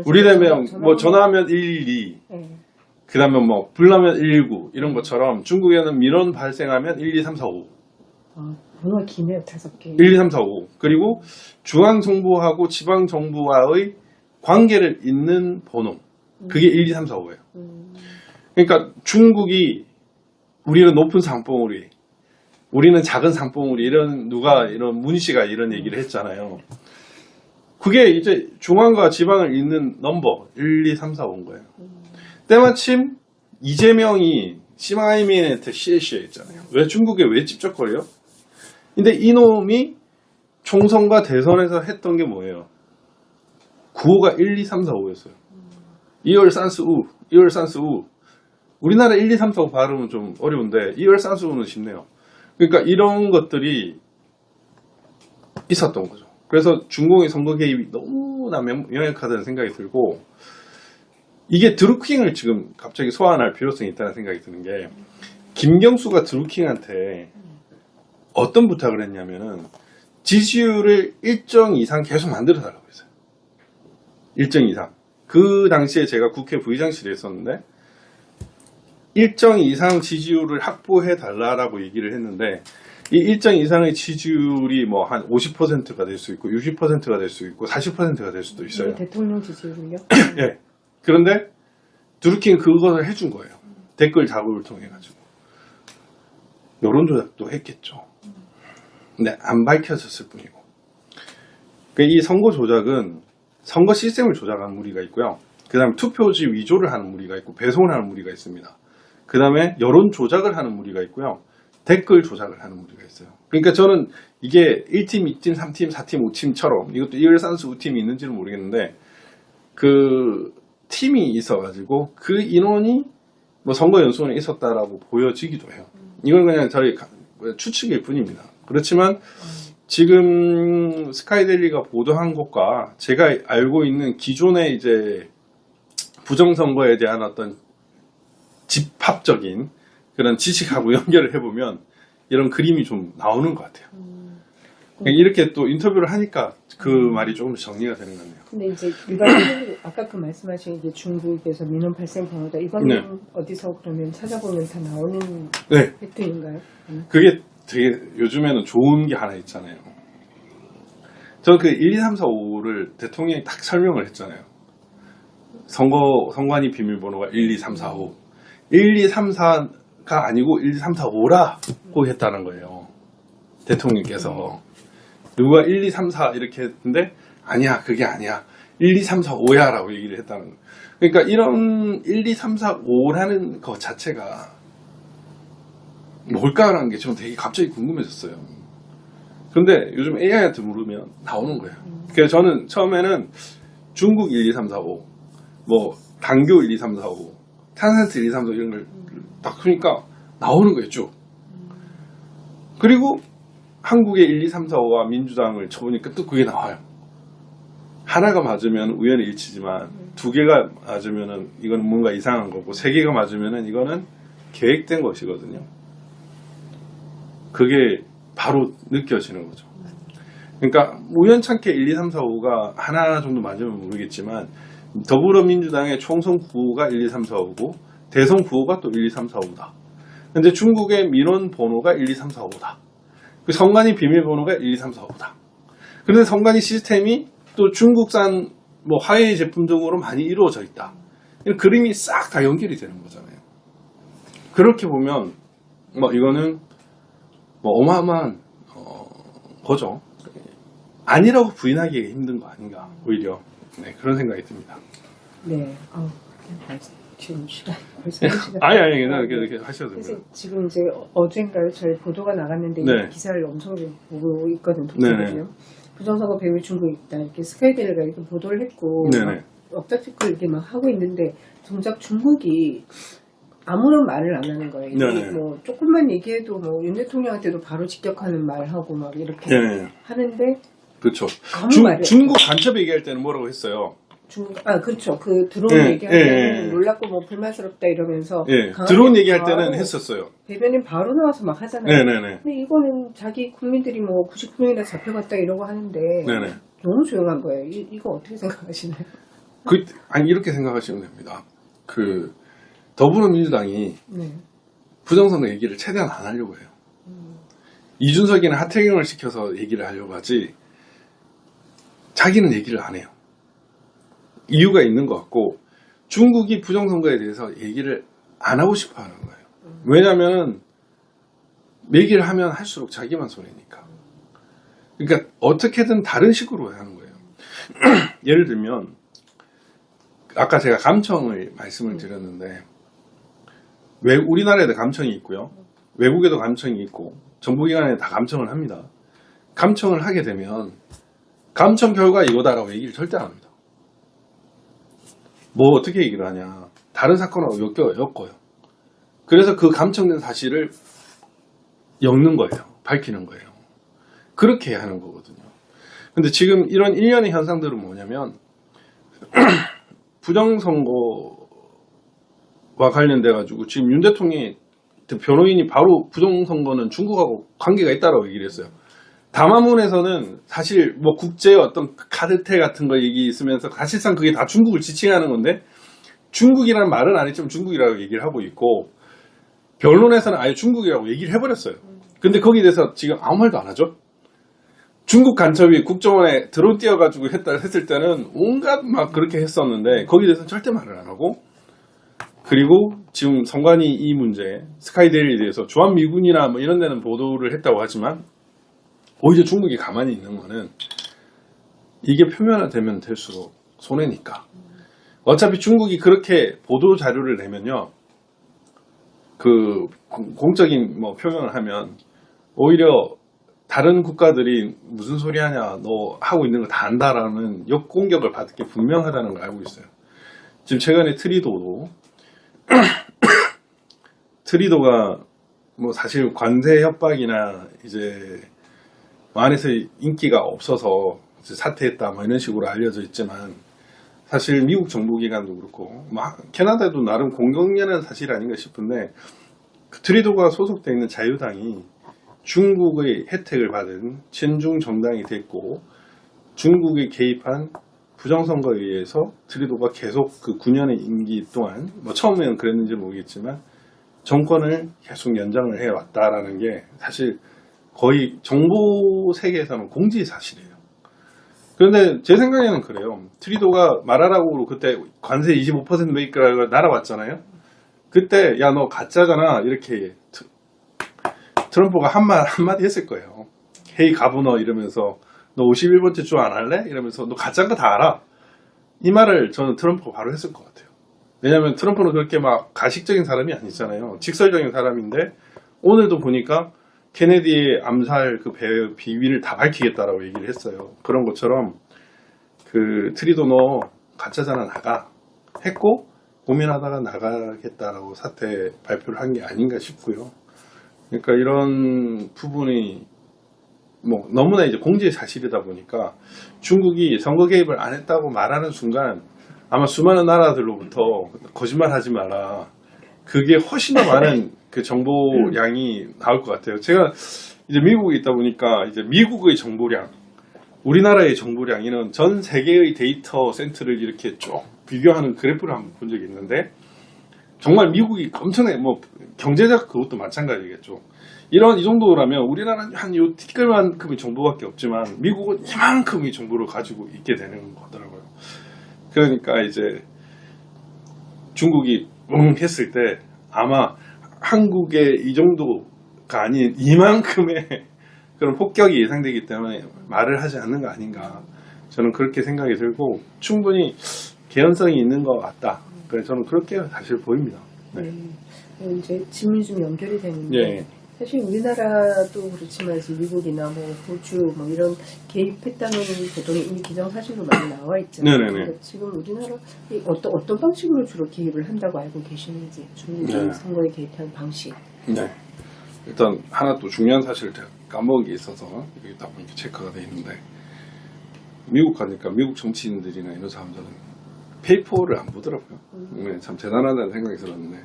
우리 되면 뭐 전화하면 112, 네. 그 다음에 뭐 불나면 119 이런 것처럼 중국에는 민원 발생하면 1, 2, 3, 4, 5. 번호가 기네요, 5개. 1, 2, 3, 4, 5. 그리고 중앙정부하고 지방정부와의 관계를 잇는 번호. 그게 1, 2, 3, 4, 5예요. 그러니까 중국이 우리는 높은 상봉우리, 우리는 작은 상봉우리, 이런 문씨가 이런 얘기를 했잖아요. 그게 이제 중앙과 지방을 잇는 넘버 1, 2, 3, 4, 5인 거예요. 때마침 이재명이 시마이민한테 시에시에 있잖아요. 왜 중국에 왜 찝쩍거려요? 근데 이놈이 총선과 대선에서 했던 게 뭐예요? 구호가 1, 2, 3, 4, 5였어요. 2월 산스 우, 2월 산스 우. 우리나라 1, 2, 3, 4, 5 발음은 좀 어려운데 2월 산스 우는 쉽네요. 그러니까 이런 것들이 있었던 거죠. 그래서 중공의 선거 개입이 너무나 명확하다는 생각이 들고 이게 드루킹을 지금 갑자기 소환할 필요성이 있다는 생각이 드는 게 김경수가 드루킹한테 어떤 부탁을 했냐면은 지지율을 일정 이상 계속 만들어 달라고 했어요. 일정 이상. 그 당시에 제가 국회 부의장실에 있었는데 일정 이상 지지율을 확보해 달라라고 얘기를 했는데 이 일정 이상의 지지율이 뭐 한 50%가 될 수 있고 60%가 될 수 있고 40%가 될 수도 있어요. 대통령 지지율요? 예. 그런데 드루킹 그것을 해준 거예요. 댓글 작업을 통해 가지고 여론 조작도 했겠죠. 근데 안 밝혀졌을 뿐이고. 이 선거 조작은 선거 시스템을 조작하는 무리가 있고요. 그 다음에 투표지 위조를 하는 무리가 있고 배송을 하는 무리가 있습니다. 그 다음에 여론 조작을 하는 무리가 있고요. 댓글 조작을 하는 무리가 있어요. 그러니까 저는 이게 1팀, 2팀, 3팀, 4팀, 5팀처럼 이것도 1산수 5팀이 있는지는 모르겠는데 그 팀이 있어가지고 그 인원이 뭐 선거연수원에 있었다라고 보여지기도 해요. 이건 그냥 저희 추측일 뿐입니다. 그렇지만 지금 스카이데일리가 보도한 것과 제가 알고 있는 기존의 이제 부정선거에 대한 어떤 집합적인 그런 지식하고 연결을 해보면 이런 그림이 좀 나오는 것 같아요. 이렇게 또 인터뷰를 하니까 그 말이 조금 정리가 되는 것 같네요. 근데 이제 일반적으로 아까 그 말씀하신 게 중국에서 민원 발생 번호다. 이거는 네. 어디서 그러면 찾아보면 다 나오는 네. 획득인가요? 그게 되게 요즘에는 좋은 게 하나 있잖아요. 저는 그 1, 2, 3, 4, 5를 대통령이 딱 설명을 했잖아요. 선관위 비밀번호가 1, 2, 3, 4, 5. 1, 2, 3, 4가 아니고 1, 2, 3, 4, 5라고 했다는 거예요. 대통령께서. 누가 1, 2, 3, 4 이렇게 했는데 아니야 그게 아니야. 1, 2, 3, 4, 5야 라고 얘기를 했다는 거예요. 그러니까 이런 1, 2, 3, 4, 5라는 것 자체가 뭘까라는 게 저는 되게 갑자기 궁금해졌어요. 근데 요즘 AI한테 물으면 나오는 거예요. 그래서 저는 처음에는 중국 1, 2, 3, 4, 5, 뭐 당교 1, 2, 3, 4, 5, 탄산트 1, 2, 3, 4 이런 걸 딱 그러니까 나오는 거예요 쭉. 그리고 한국의 1, 2, 3, 4, 5와 민주당을 쳐보니까 또 그게 나와요. 하나가 맞으면 우연의 일치지만 두 개가 맞으면은 이거는 뭔가 이상한 거고 세 개가 맞으면은 이거는 계획된 것이거든요. 그게 바로 느껴지는 거죠. 그러니까 우연찮게 1, 2, 3, 4, 5가 하나 정도 맞으면 모르겠지만 더불어민주당의 총선 구호가 1, 2, 3, 4, 5고 대선 구호가 또 1, 2, 3, 4, 5다. 근데 중국의 민원 번호가 1, 2, 3, 4, 5다. 그 선관위 비밀번호가 1, 2, 3, 4, 5다. 그런데 선관위 시스템이 또 중국산 뭐 화웨이 제품 등으로 많이 이루어져 있다. 이런 그림이 싹 다 연결이 되는 거잖아요. 그렇게 보면 뭐 이거는 뭐 어마어마한 거죠. 아니라고 부인하기 힘든 거 아닌가 오히려 네, 그런 생각이 듭니다. 네. 지금 시간 벌써 시간. 아니 이렇게 하셔도 그래서 됩니다. 지금 이제 어젠가요 저희 보도가 나갔는데 네. 이 기사를 엄청 보고 있거든 독자들이요. 부정선거 배후에 중국이 있다 이렇게 스카이데일리가 이렇게 보도를 했고 네네. 억자 피클 이렇게 막 하고 있는데 정작 중국이 아무런 말을 안 하는 거예요. 네네. 뭐 조금만 얘기해도 뭐 윤 대통령한테도 바로 직격하는 말 하고 막 이렇게 네. 하는데 그렇죠. 아무 말이 없어요. 중국 간첩 얘기할 때는 뭐라고 했어요? 그렇죠. 그 드론 예, 얘기할 예, 때는 예. 놀랍고 뭐 불만스럽다 이러면서 예, 강하게 드론 얘기할 바로 때는 했었어요. 대변인 바로 나와서 막 하잖아요. 네네네. 근데 이거는 자기 국민들이 뭐 99명이나 잡혀갔다 이러고 하는데 네네. 너무 조용한 거예요. 이거 어떻게 생각하시나요? 아니, 이렇게 생각하시면 됩니다. 더불어민주당이 네. 부정선거 얘기를 최대한 안 하려고 해요. 이준석이나 하태경을 시켜서 얘기를 하려고 하지, 자기는 얘기를 안 해요. 이유가 있는 것 같고, 중국이 부정선거에 대해서 얘기를 안 하고 싶어 하는 거예요. 왜냐면, 얘기를 하면 할수록 자기만 손해니까. 그러니까, 어떻게든 다른 식으로 하는 거예요. 예를 들면, 아까 제가 감청을 말씀을 드렸는데, 우리나라에도 감청이 있고요. 외국에도 감청이 있고, 정부기관에 다 감청을 합니다. 감청을 하게 되면, 감청 결과 이거다라고 얘기를 절대 안 합니다. 뭐 어떻게 얘기를 하냐. 다른 사건하고 엮어요. 그래서 그 감청된 사실을 엮는 거예요. 밝히는 거예요. 그렇게 하는 거거든요. 근데 지금 이런 일련의 현상들은 뭐냐면, 부정선거와 관련돼가지고 지금 윤 대통령이 변호인이 바로 부정선거는 중국하고 관계가 있다라고 얘기를 했어요. 담화문에서는 사실 뭐 국제 어떤 카르텔 같은 거 얘기 있으면서 사실상 그게 다 중국을 지칭하는 건데, 중국이라는 말은 안 했지만 중국이라고 얘기를 하고 있고, 변론에서는 아예 중국이라고 얘기를 해버렸어요. 근데 거기에 대해서 지금 아무 말도 안 하죠. 중국 간첩이 국정원에 드론 띄워가지고 했을 때는 온갖 막 그렇게 했었는데, 거기에 대해서는 절대 말을 안 하고, 그리고 지금 성관이 이 문제, 스카이데일리에 대해서 주한미군이나 뭐 이런 데는 보도를 했다고 하지만, 오히려 중국이 가만히 있는 거는 이게 표면화되면 될수록 손해니까. 어차피 중국이 그렇게 보도 자료를 내면요, 공적인 뭐 표현을 하면 오히려 다른 국가들이 무슨 소리 하냐, 너 하고 있는 거 다 안다라는 역공격을 받을 게 분명하다는 걸 알고 있어요. 지금 최근에 트리도가 뭐 사실 관세 협박이나 이제 안에서 인기가 없어서 사퇴했다 뭐 이런 식으로 알려져 있지만, 사실 미국 정부기관도 그렇고 캐나다도 나름 공격련은 사실 아닌가 싶은데, 트리도가 소속되어 있는 자유당이 중국의 혜택을 받은 친중 정당이 됐고, 중국이 개입한 부정선거에 의해서 트리도가 계속 그 9년의 임기 동안, 뭐 처음에는 그랬는지 모르겠지만 정권을 계속 연장을 해왔다라는 게 사실 거의 정보 세계에서는 공지사실이에요. 그런데 제 생각에는 그래요. 트리도가 말하라고 그때 관세 25% 메이크라고 날아왔잖아요. 그때 야 너 가짜잖아 이렇게 트럼프가 한마디 했을 거예요. 헤이 가브너 이러면서 너 51번째 주 안 할래? 이러면서 너 가짜인 거 다 알아. 이 말을 저는 트럼프가 바로 했을 것 같아요. 왜냐하면 트럼프는 그렇게 막 가식적인 사람이 아니잖아요. 직설적인 사람인데, 오늘도 보니까 케네디의 암살 그 비위를 다 밝히겠다라고 얘기를 했어요. 그런 것처럼 트리도 너 가짜잖아 나가 했고, 고민하다가 나가겠다라고 사퇴 발표를 한 게 아닌가 싶고요. 그러니까 이런 부분이 뭐 너무나 이제 공지의 사실이다 보니까 중국이 선거 개입을 안 했다고 말하는 순간 아마 수많은 나라들로부터 거짓말 하지 마라, 그게 훨씬 더 많은 그 정보량이 나올 것 같아요. 제가 이제 미국에 있다 보니까 이제 미국의 정보량, 우리나라의 정보량이는 전 세계의 데이터 센터를 이렇게 쭉 비교하는 그래프를 한번 본 적이 있는데, 정말 미국이 엄청나게 뭐 경제적 그것도 마찬가지겠죠. 이 정도라면 우리나라는 한 요 티끌만큼의 정보밖에 없지만 미국은 이만큼의 정보를 가지고 있게 되는 거더라고요. 그러니까 이제 중국이 했을 때 아마 한국의 이 정도가 아닌 이만큼의 그런 폭격이 예상되기 때문에 말을 하지 않는 거 아닌가, 저는 그렇게 생각이 들고 충분히 개연성이 있는 것 같다. 그래서 저는 그렇게 사실 보입니다. 네. 이제 질문이 좀 연결이 되는데, 예. 사실 우리나라도 그렇지만 지금 미국이나 뭐 호주 뭐 이런 개입했다는 보도는 이미 기정사실로 많이 나와 있잖아요. 네네네. 근데 지금 우리나라 어떤 방식으로 주로 개입을 한다고 알고 계시는지 중국 네. 선거에 개입한 방식. 네. 일단 하나 또 중요한 사실을 제가 까먹은 게 있어서 여기다 보니까 체크가 돼 있는데, 미국 가니까 미국 정치인들이나 이런 사람들은 페이퍼를 안 보더라고요. 네, 참 대단하다는 생각이 들었는데,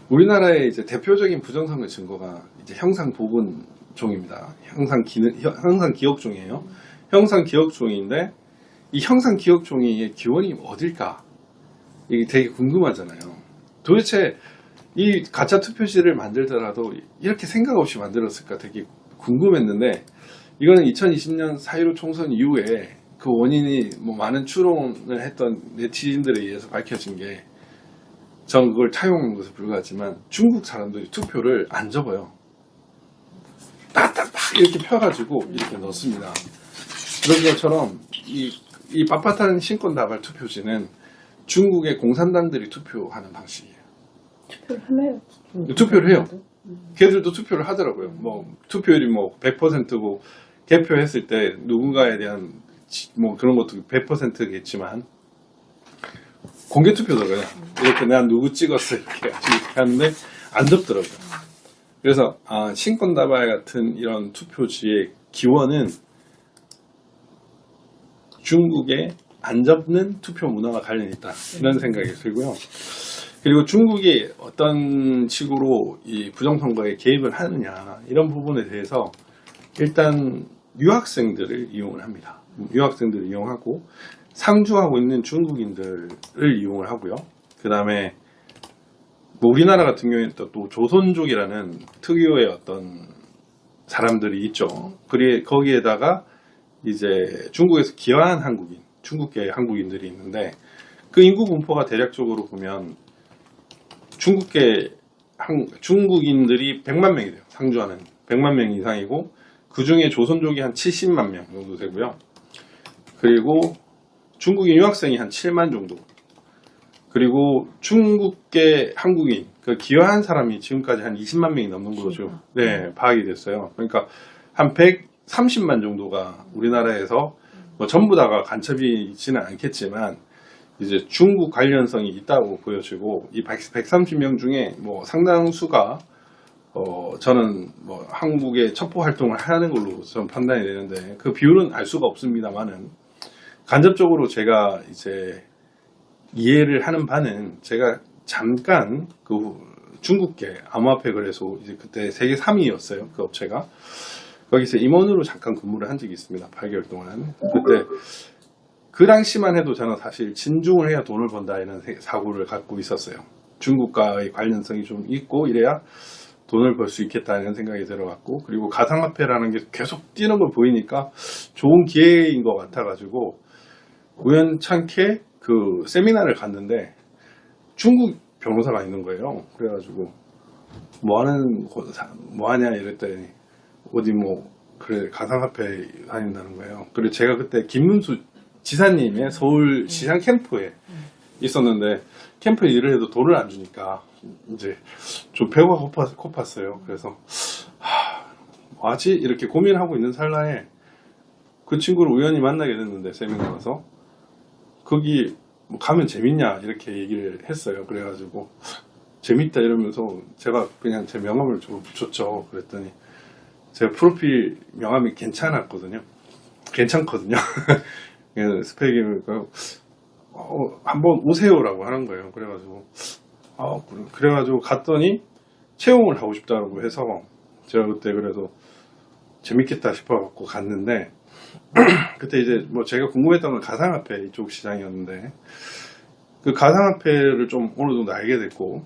우리나라의 이제 대표적인 부정선거 증거가 이제 형상보건종입니다. 형상기억종이에요. 형상기억종인데 이 형상기억종이의 기원이 어딜까? 이게 되게 궁금하잖아요. 도대체 이 가짜 투표지를 만들더라도 이렇게 생각 없이 만들었을까 되게 궁금했는데, 이거는 2020년 4.15 총선 이후에 그 원인이 뭐 많은 추론을 했던 네티즌들에 의해서 밝혀진 게, 전 그걸 차용한 것에 불과하지만 중국 사람들이 투표를 안 접어요. 딱딱 이렇게 펴가지고 이렇게 넣습니다. 그런 것처럼 이 빳빳한 신권다발 투표지는 중국의 공산당들이 투표하는 방식이에요. 투표를 하나요? 투표를 해요. 걔들도 투표를 하더라고요. 뭐 투표율이 뭐 100%고 개표했을 때 누군가에 대한 뭐 그런 것도 100%겠지만 공개 투표도 그냥 이렇게 내가 누구 찍었어 이렇게 하는데 안 접더라고요. 그래서 신권다발 같은 이런 투표지의 기원은 중국의 안 접는 투표 문화와 관련이 있다, 이런 생각이 들고요. 그리고 중국이 어떤 식으로 이 부정선거에 개입을 하느냐, 이런 부분에 대해서 일단 유학생들을 이용을 합니다. 유학생들을 이용하고 상주하고 있는 중국인들을 이용을 하고요. 그 다음에 뭐 우리나라 같은 경우에는 또 조선족이라는 특유의 어떤 사람들이 있죠. 거기에다가 이제 중국에서 기여한 한국인, 중국계 한국인들이 있는데, 그 인구 분포가 대략적으로 보면 중국인들이 100만 명이 돼요. 상주하는 100만 명 이상이고, 그 중에 조선족이 한 70만 명 정도 되고요. 그리고 중국인 유학생이 한 7만 정도. 그리고 중국계 한국인, 그 기여한 사람이 지금까지 한 20만 명이 넘는 걸로 지금 파악이 됐어요. 그러니까 한 130만 정도가 우리나라에서 뭐 전부 다가 간첩이 있지는 않겠지만 이제 중국 관련성이 있다고 보여지고, 이 130명 중에 뭐 상당수가 저는 뭐 한국에 첩보 활동을 하는 걸로 저는 판단이 되는데, 그 비율은 알 수가 없습니다만은, 간접적으로 제가 이제 이해를 하는 바는, 제가 잠깐 그 중국계 암호화폐 거래소, 이제 그때 세계 3위였어요. 그 업체가. 거기서 임원으로 잠깐 근무를 한 적이 있습니다. 8개월 동안. 그때 그 당시만 해도 저는 사실 진중을 해야 돈을 번다 이런 사고를 갖고 있었어요. 중국과의 관련성이 좀 있고 이래야 돈을 벌 수 있겠다는 생각이 들어갔고, 그리고 가상화폐라는 게 계속 뛰는 걸 보이니까 좋은 기회인 것 같아가지고 우연찮게 그 세미나를 갔는데 중국 변호사가 있는 거예요. 그래가지고 뭐 하냐 이랬더니 어디 뭐 그래 가상화폐 다닌다는 거예요. 그리고 제가 그때 김문수 지사님의 서울시장 캠프에 있었는데, 캠프에 일을 해도 돈을 안 주니까 이제 좀 배가 고팠어요. 그래서 뭐하지? 이렇게 고민하고 있는 찰나에 그 친구를 우연히 만나게 됐는데, 세미나 가서 거기 뭐 가면 재밌냐 이렇게 얘기를 했어요. 그래가지고 재밌다 이러면서 제가 그냥 제 명함을 좀 붙였죠. 그랬더니 제 프로필 명함이 괜찮거든요. 스펙이 한번 오세요라고 하는 거예요. 그래가지고 그래가지고 갔더니 채용을 하고 싶다고 해서, 제가 그때 그래도 재밌겠다 싶어갖고 갔는데, 그때 이제 뭐 제가 궁금했던 건 가상화폐 이쪽 시장이었는데, 그 가상화폐를 좀 어느 정도 알게 됐고,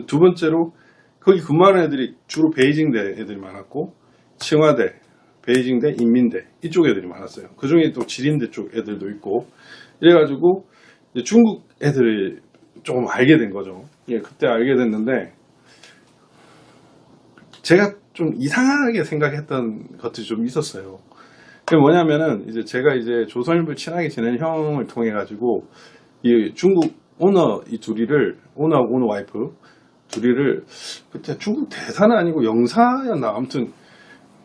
두 번째로 거기 근무하는 애들이 주로 베이징대 애들이 많았고, 칭화대, 베이징대, 인민대 이쪽 애들이 많았어요. 그 중에 또 지린대 쪽 애들도 있고, 이래가지고 이제 중국 애들을 조금 알게 된 거죠. 예, 그때 알게 됐는데, 제가 좀 이상하게 생각했던 것들이 좀 있었어요. 그게 뭐냐면은, 이제 제가 이제 조선일보 친하게 지낸 형을 통해 가지고 이 중국 오너 이 둘이를, 오너 와이프 둘이를 그때 중국 대사는 아니고 영사였나 아무튼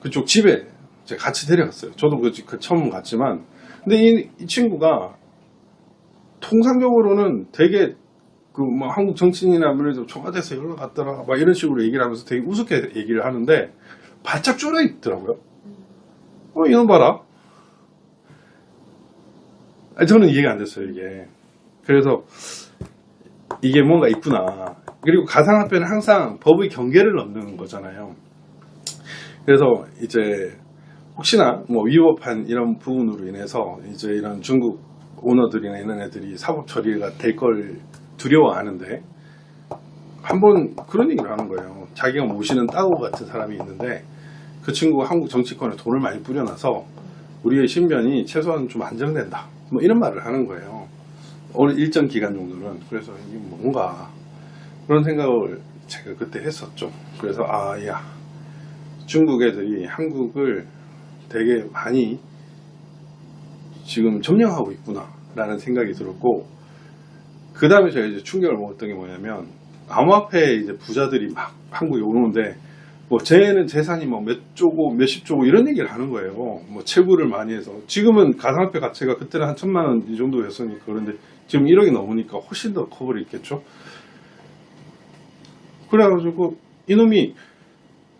그쪽 집에 제가 같이 데려갔어요. 저도 그 처음 갔지만 근데 이 친구가 통상적으로는 되게 그 뭐 한국 정치인이나 아무래도 청와대에서 연락 왔더라 막 이런 식으로 얘기를 하면서 되게 우습게 얘기를 하는데 바짝 쫄아 있더라고요. 이놈 봐라. 저는 이해가 안 됐어요 이게. 그래서 이게 뭔가 있구나. 그리고 가상화폐는 항상 법의 경계를 넘는 거잖아요. 그래서 이제 혹시나 뭐 위법한 이런 부분으로 인해서 이제 이런 중국 오너들이나 이런 애들이 사법 처리가 될 걸 두려워하는데 한번 그런 얘기를 하는 거예요. 자기가 모시는 따오 같은 사람이 있는데 그 친구가 한국 정치권에 돈을 많이 뿌려놔서 우리의 신변이 최소한 좀 안정된다. 뭐 이런 말을 하는 거예요. 어느 일정 기간 정도는. 그래서 이게 뭔가 그런 생각을 제가 그때 했었죠. 그래서 야 중국 애들이 한국을 되게 많이 지금 점령하고 있구나 라는 생각이 들었고 그 다음에 제가 이제 충격을 먹었던 게 뭐냐면 암호화폐 이제 부자들이 막 한국에 오는데 뭐 쟤는 재산이 뭐 몇 조고 몇십 조고 이런 얘기를 하는 거예요. 뭐 채굴을 많이 해서 지금은 가상화폐 가치가 그때는 한 1,000만 원 이 정도였으니까 그런데 지금 1억이 넘으니까 훨씬 더 커버리겠죠. 그래가지고 이놈이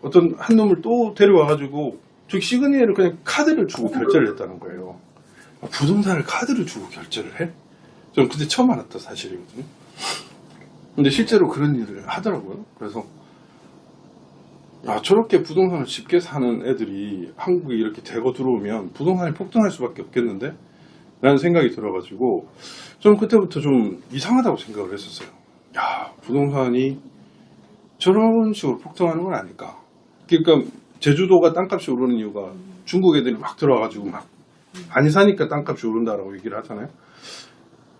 어떤 한 놈을 또 데려와가지고 저기 시그니엘을 그냥 카드를 주고 결제를 했다는 거예요. 부동산을 카드를 주고 결제를 해? 저는 그때 처음 알았던 사실이거든요. 근데 실제로 그런 일을 하더라고요. 그래서 저렇게 부동산을 쉽게 사는 애들이 한국에 이렇게 대거 들어오면 부동산이 폭등할 수밖에 없겠는데? 라는 생각이 들어가지고 저는 그때부터 좀 이상하다고 생각을 했었어요. 부동산이 저런 식으로 폭등하는 건 아닐까. 그러니까 제주도가 땅값이 오르는 이유가 중국 애들이 막 들어와가지고 막 안 사니까 땅값이 오른다라고 얘기를 하잖아요.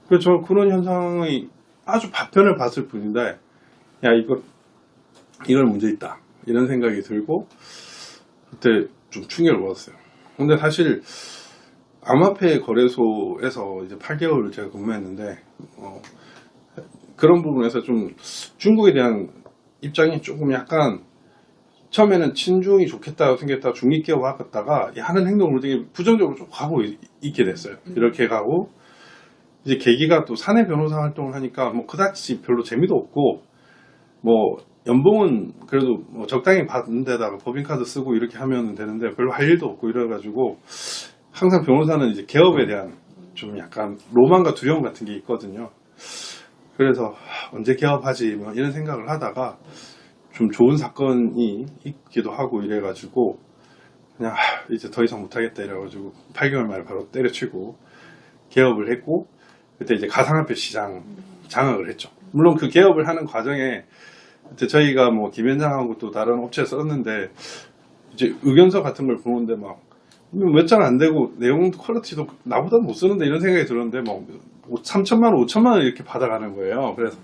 그래서 저는 그런 현상이 아주 파편을 봤을 뿐인데 이걸 문제 있다 이런 생각이 들고 그때 좀 충격을 먹었어요. 근데 사실 암호화폐 거래소에서 이제 8개월을 제가 근무했는데 그런 부분에서 좀 중국에 대한 입장이 조금 약간 처음에는 친중이 좋겠다고 생겼다가 중립기업 와갔다가 하는 행동으로 되게 부정적으로 좀 가고 있게 됐어요. 이렇게 가고 이제 계기가 또 사내 변호사 활동을 하니까 뭐 그다지 별로 재미도 없고 뭐 연봉은 그래도 뭐 적당히 받는 데다가 법인카드 쓰고 이렇게 하면 되는데 별로 할 일도 없고 이래가지고 항상 변호사는 이제 개업에 대한 좀 약간 로망과 두려움 같은 게 있거든요. 그래서 언제 개업하지 뭐 이런 생각을 하다가 좀 좋은 사건이 있기도 하고 이래가지고 그냥 이제 더 이상 못하겠다 이래가지고 8개월 만에 바로 때려치고 개업을 했고 그때 이제 가상화폐 시장 장악을 했죠. 물론 그 개업을 하는 과정에 그때 저희가 뭐 김현장하고 또 다른 업체에 썼는데 이제 의견서 같은 걸 보는데 막 몇 장 안 되고 내용 퀄리티도 나보다 못 쓰는데 이런 생각이 들었는데 뭐 3천만 원, 5천만 원 이렇게 받아가는 거예요. 그래서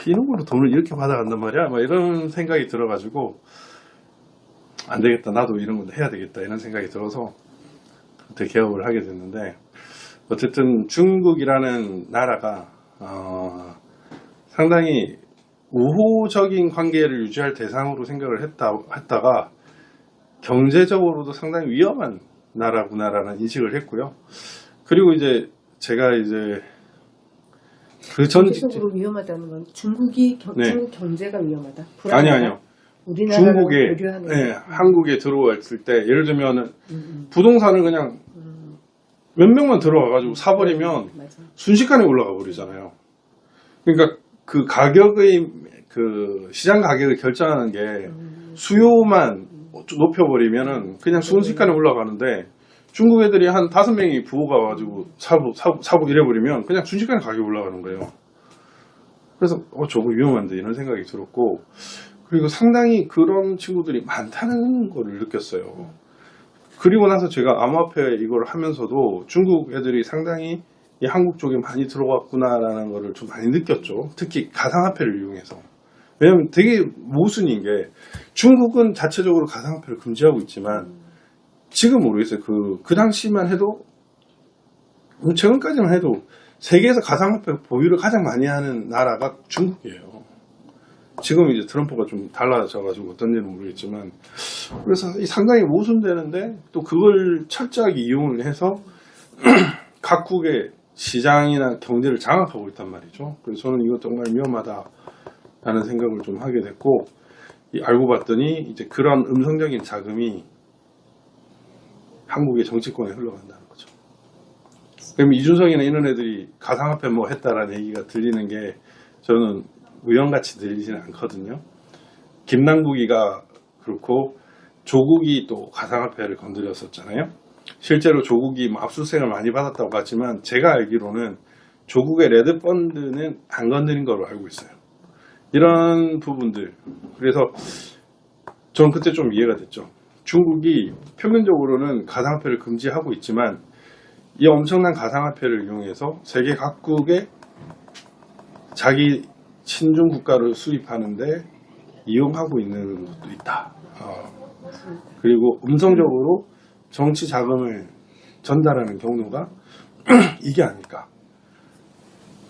이런 걸로 돈을 이렇게 받아간단 말이야? 막 이런 생각이 들어가지고 안 되겠다. 나도 이런 것도 해야 되겠다. 이런 생각이 들어서 그때 개업을 하게 됐는데 어쨌든 중국이라는 나라가 상당히 우호적인 관계를 유지할 대상으로 생각을 했다가 경제적으로도 상당히 위험한 나라구나라는 인식을 했고요. 그리고 이제 제가 이제 경제적으로 위험하다는 건 중국 경제가 위험하다. 불안하다? 아니요. 우리나라랑 중국에 교류하는 한국에 들어왔을 때 예를 들면은 부동산을 그냥 몇 명만 들어와가지고 사버리면 맞아. 순식간에 올라가 버리잖아요. 그러니까 그 가격의 그 시장 가격을 결정하는 게 수요만 높여버리면은 그냥 순식간에 올라가는데 중국 애들이 한 5명이 부호가 와가지고 사고 이래버리면 그냥 순식간에 가격이 올라가는 거예요. 그래서 저거 위험한데 이런 생각이 들었고 그리고 상당히 그런 친구들이 많다는 걸 느꼈어요. 그리고 나서 제가 암호화폐 이걸 하면서도 중국 애들이 상당히 이 한국 쪽에 많이 들어왔구나라는 거를 좀 많이 느꼈죠. 특히 가상화폐를 이용해서. 왜냐면 되게 모순인 게 중국은 자체적으로 가상화폐를 금지하고 있지만 지금 모르겠어요. 그 당시만 해도 최근까지만 해도 세계에서 가상화폐 보유를 가장 많이 하는 나라가 중국이에요. 지금 이제 트럼프가 좀 달라져가지고 어떤지는 모르겠지만, 그래서 상당히 모순되는데 또 그걸 철저하게 이용을 해서 각국의 시장이나 경제를 장악하고 있단 말이죠. 그래서 저는 이거 정말 위험하다라는 생각을 좀 하게 됐고, 알고 봤더니 이제 그런 음성적인 자금이 한국의 정치권에 흘러간다는 거죠. 그럼 이준석이나 이런 애들이 가상화폐 뭐 했다라는 얘기가 들리는 게 저는 우연같이 들리지는 않거든요. 김남국이가 그렇고 조국이 또 가상화폐를 건드렸었잖아요. 실제로 조국이 뭐 압수수색을 많이 받았다고 하지만 제가 알기로는 조국의 레드펀드는 안 건드린 걸로 알고 있어요. 이런 부분들. 그래서 저는 그때 좀 이해가 됐죠. 중국이 평균적으로는 가상화폐를 금지하고 있지만 이 엄청난 가상화폐를 이용해서 세계 각국의 자기 친중 국가를 수입하는데 이용하고 있는 것도 있다. 그리고 음성적으로 정치 자금을 전달하는 경로가 이게 아닐까.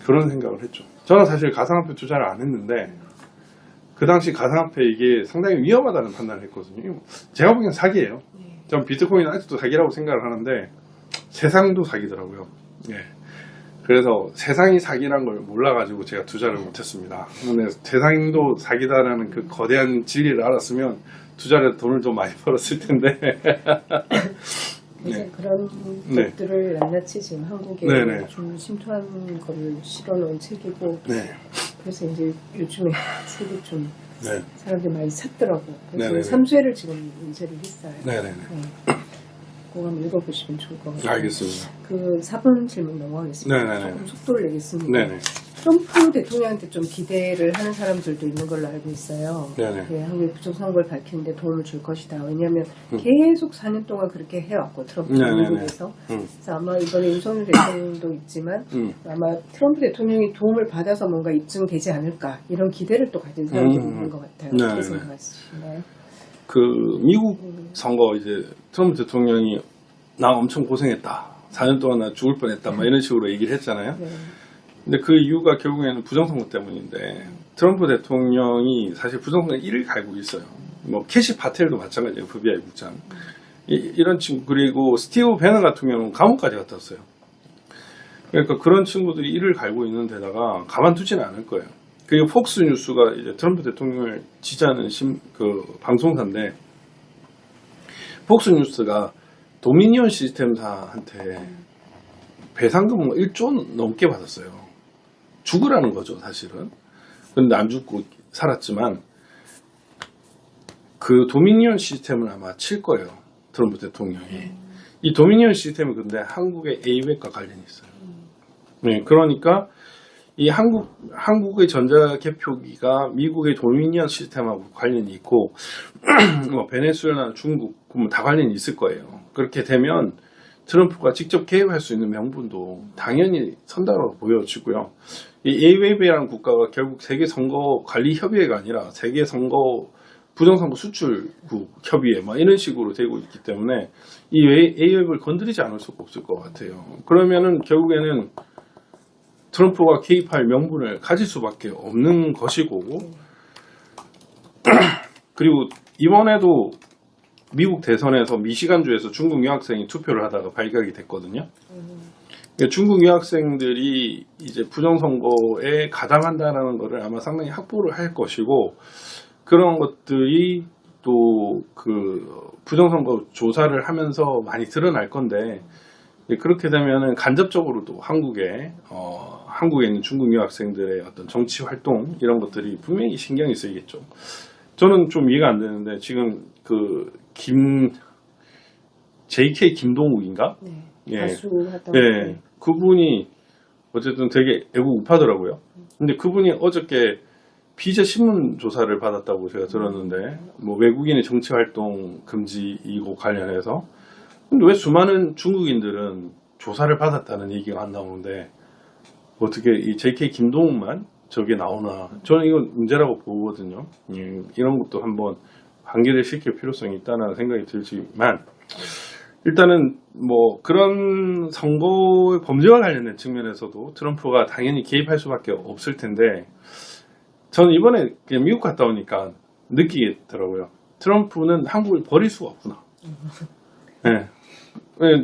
그런 생각을 했죠. 저는 사실 가상화폐 투자를 안 했는데 그 당시 가상화폐 이게 상당히 위험하다는 판단을 했거든요. 제가 보기엔 사기예요. 전 비트코인은 아직도 사기라고 생각을 하는데 세상도 사기더라고요. 예. 그래서 세상이 사기란 걸 몰라가지고 제가 투자를 못했습니다. 근데 세상도 사기다라는 그 거대한 진리를 알았으면 투자를 돈을 좀 많이 벌었을 텐데. 그래서 네. 그런 네. 것들을 낱낱이 지금 한국에 네네. 좀 심투한 거를 실어놓은 책이고, 네. 그래서 이제 요즘에 책이 좀 네. 사람들이 많이 찾더라고. 그래서 네네네. 3쇄를 지금 인쇄를 했어요. 네네네. 네. 그거 한번 읽어보시면 좋을 것 같아요. 알겠습니다. 그 4번 질문 넘어가겠습니다. 네네네. 조금 속도를 내겠습니다. 네네. 트럼프 대통령한테 좀 기대를 하는 사람들도 있는 걸로 알고 있어요. 네네. 네, 한국이 부정선거를 밝히는데 도움을 줄 것이다. 왜냐하면 계속 4년 동안 그렇게 해왔고 트럼프가 네네네. 미국에서. 그래서 아마 이번에 윤석열 대통령도 있지만 아마 트럼프 대통령이 도움을 받아서 뭔가 입증되지 않을까 이런 기대를 또 가진 사람들이 있는 것 같아요. 네네네. 어떻게 생각하시나요? 그 미국 선거 이제 트럼프 대통령이 나 엄청 고생했다. 4년 동안 나 죽을 뻔했다. 막 이런 식으로 얘기를 했잖아요. 네. 근데 그 이유가 결국에는 부정선거 때문인데 트럼프 대통령이 사실 부정선거 1을 갈고 있어요. 뭐 캐시 파텔도 마찬가지예요. FBI 국장. 이런 친구 그리고 스티브 배너 같은 경우는 감옥까지 갔다 왔어요. 그러니까 그런 친구들이 1을 갈고 있는 데다가 가만두지는 않을 거예요. 그리고 폭스 뉴스가 이제 트럼프 대통령을 지지하는 그 방송사인데 폭스 뉴스가 도미니언 시스템사한테 배상금 1조 넘게 받았어요. 죽으라는 거죠, 사실은. 근데 안 죽고 살았지만 그 도미니언 시스템을 아마 칠 거예요. 트럼프 대통령이. 이 도미니언 시스템은 근데 한국의 에이백과 관련이 있어요. 네, 그러니까 이 한국의 전자개표기가 미국의 도미니언 시스템하고 관련이 있고, 뭐 베네수엘라나 중국, 다 관련이 있을 거예요. 그렇게 되면 트럼프가 직접 개입할 수 있는 명분도 당연히 선다고 보여지고요. 이 AWAB라는 국가가 결국 세계선거관리협의회가 아니라 세계선거 부정선거 수출국 협의회 막 이런 식으로 되고 있기 때문에 이 AWAB을 건드리지 않을 수가 없을 것 같아요. 그러면은 결국에는 트럼프가 개입할 명분을 가질 수밖에 없는 것이고, 그리고 이번에도 미국 대선에서 미시간주에서 중국 유학생이 투표를 하다가 발각이 됐거든요. 그러니까 중국 유학생들이 이제 부정선거에 가담한다라는 것을 아마 상당히 확보를 할 것이고, 그런 것들이 또 그 부정선거 조사를 하면서 많이 드러날 건데, 그렇게 되면은 간접적으로도 한국에 있는 중국 유학생들의 어떤 정치 활동 이런 것들이 분명히 신경이 쓰이겠죠. 저는 좀 이해가 안 되는데 지금 그 JK 김동욱인가? 네. 예. 가수 하던 예. 그분이 어쨌든 되게 애국 우파더라고요. 근데 그분이 어저께 비자 신문 조사를 받았다고 제가 들었는데, 뭐 외국인의 정치 활동 금지 이거 관련해서. 근데 왜 수많은 중국인들은 조사를 받았다는 얘기가 안 나오는데 어떻게 이 JK 김동욱만 저게 나오나? 저는 이건 문제라고 보거든요. 이런 것도 한번 관계를 시킬 필요성이 있다는 생각이 들지만, 일단은 뭐 그런 선거 범죄와 관련된 측면에서도 트럼프가 당연히 개입할 수밖에 없을 텐데, 저는 이번에 그냥 미국 갔다 오니까 느끼겠더라고요. 트럼프는 한국을 버릴 수가 없구나. 네.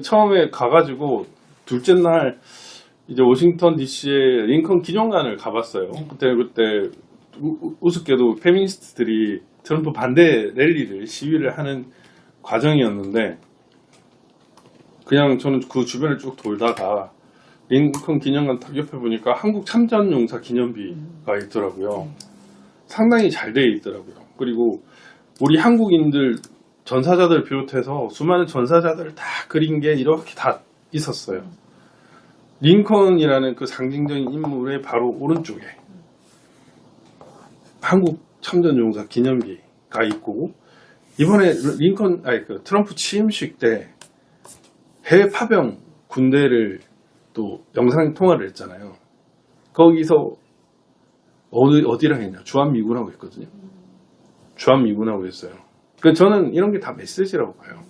처음에 가가지고 둘째 날 이제 워싱턴 DC에 링컨 기념관을 가봤어요. 그때 우습게도 페미니스트들이 트럼프 반대 랠리를 시위를 하는 과정이었는데 그냥 저는 그 주변을 쭉 돌다가 링컨 기념관 딱 옆에 보니까 한국 참전용사 기념비가 있더라고요. 상당히 잘 돼 있더라고요. 그리고 우리 한국인들 전사자들 비롯해서 수많은 전사자들 다 그린 게 이렇게 다 있었어요. 링컨이라는 그 상징적인 인물의 바로 오른쪽에 한국 참전용사 기념비가 있고 이번에 트럼프 취임식 때 해외 파병 군대를 또 영상 통화를 했잖아요. 거기서 어디랑 했냐? 주한미군하고 했거든요. 주한미군하고 했어요. 저는 이런 게 다 메시지라고 봐요.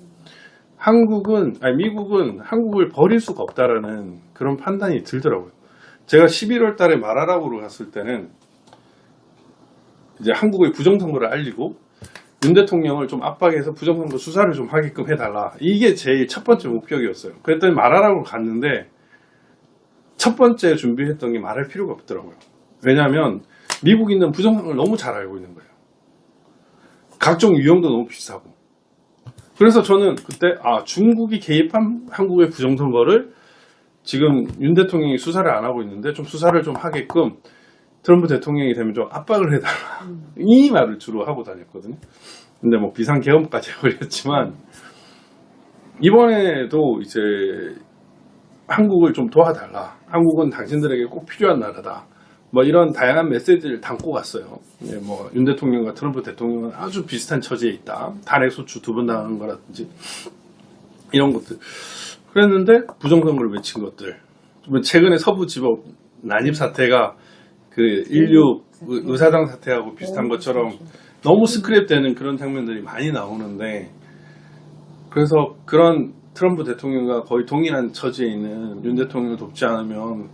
미국은 한국을 버릴 수가 없다라는 그런 판단이 들더라고요. 제가 11월 달에 마라라고로 갔을 때는 이제 한국의 부정선거를 알리고 윤 대통령을 좀 압박해서 부정선거 수사를 좀 하게끔 해달라. 이게 제일 첫 번째 목표였어요. 그랬더니 마라라고로 갔는데 첫 번째 준비했던 게 말할 필요가 없더라고요. 왜냐하면 미국인은 부정선거를 너무 잘 알고 있는 거예요. 각종 유형도 너무 비슷하고. 그래서 저는 그때 중국이 개입한 한국의 부정선거를 지금 윤 대통령이 수사를 안 하고 있는데 좀 수사를 좀 하게끔 트럼프 대통령이 되면 좀 압박을 해달라. 이 말을 주로 하고 다녔거든요. 근데 뭐 비상계엄까지 해버렸지만 이번에도 이제 한국을 좀 도와달라. 한국은 당신들에게 꼭 필요한 나라다. 뭐 이런 다양한 메시지를 담고 갔어요. 뭐 윤 대통령과 트럼프 대통령은 아주 비슷한 처지에 있다. 탄핵 소추 2번 당한 거라든지 이런 것들. 그랬는데 부정선거를 외친 것들. 최근에 서부지법 난입 사태가 그 인류 의사당 사태하고 비슷한 것처럼 너무 스크랩되는 그런 장면들이 많이 나오는데 그래서 그런 트럼프 대통령과 거의 동일한 처지에 있는 윤 대통령을 돕지 않으면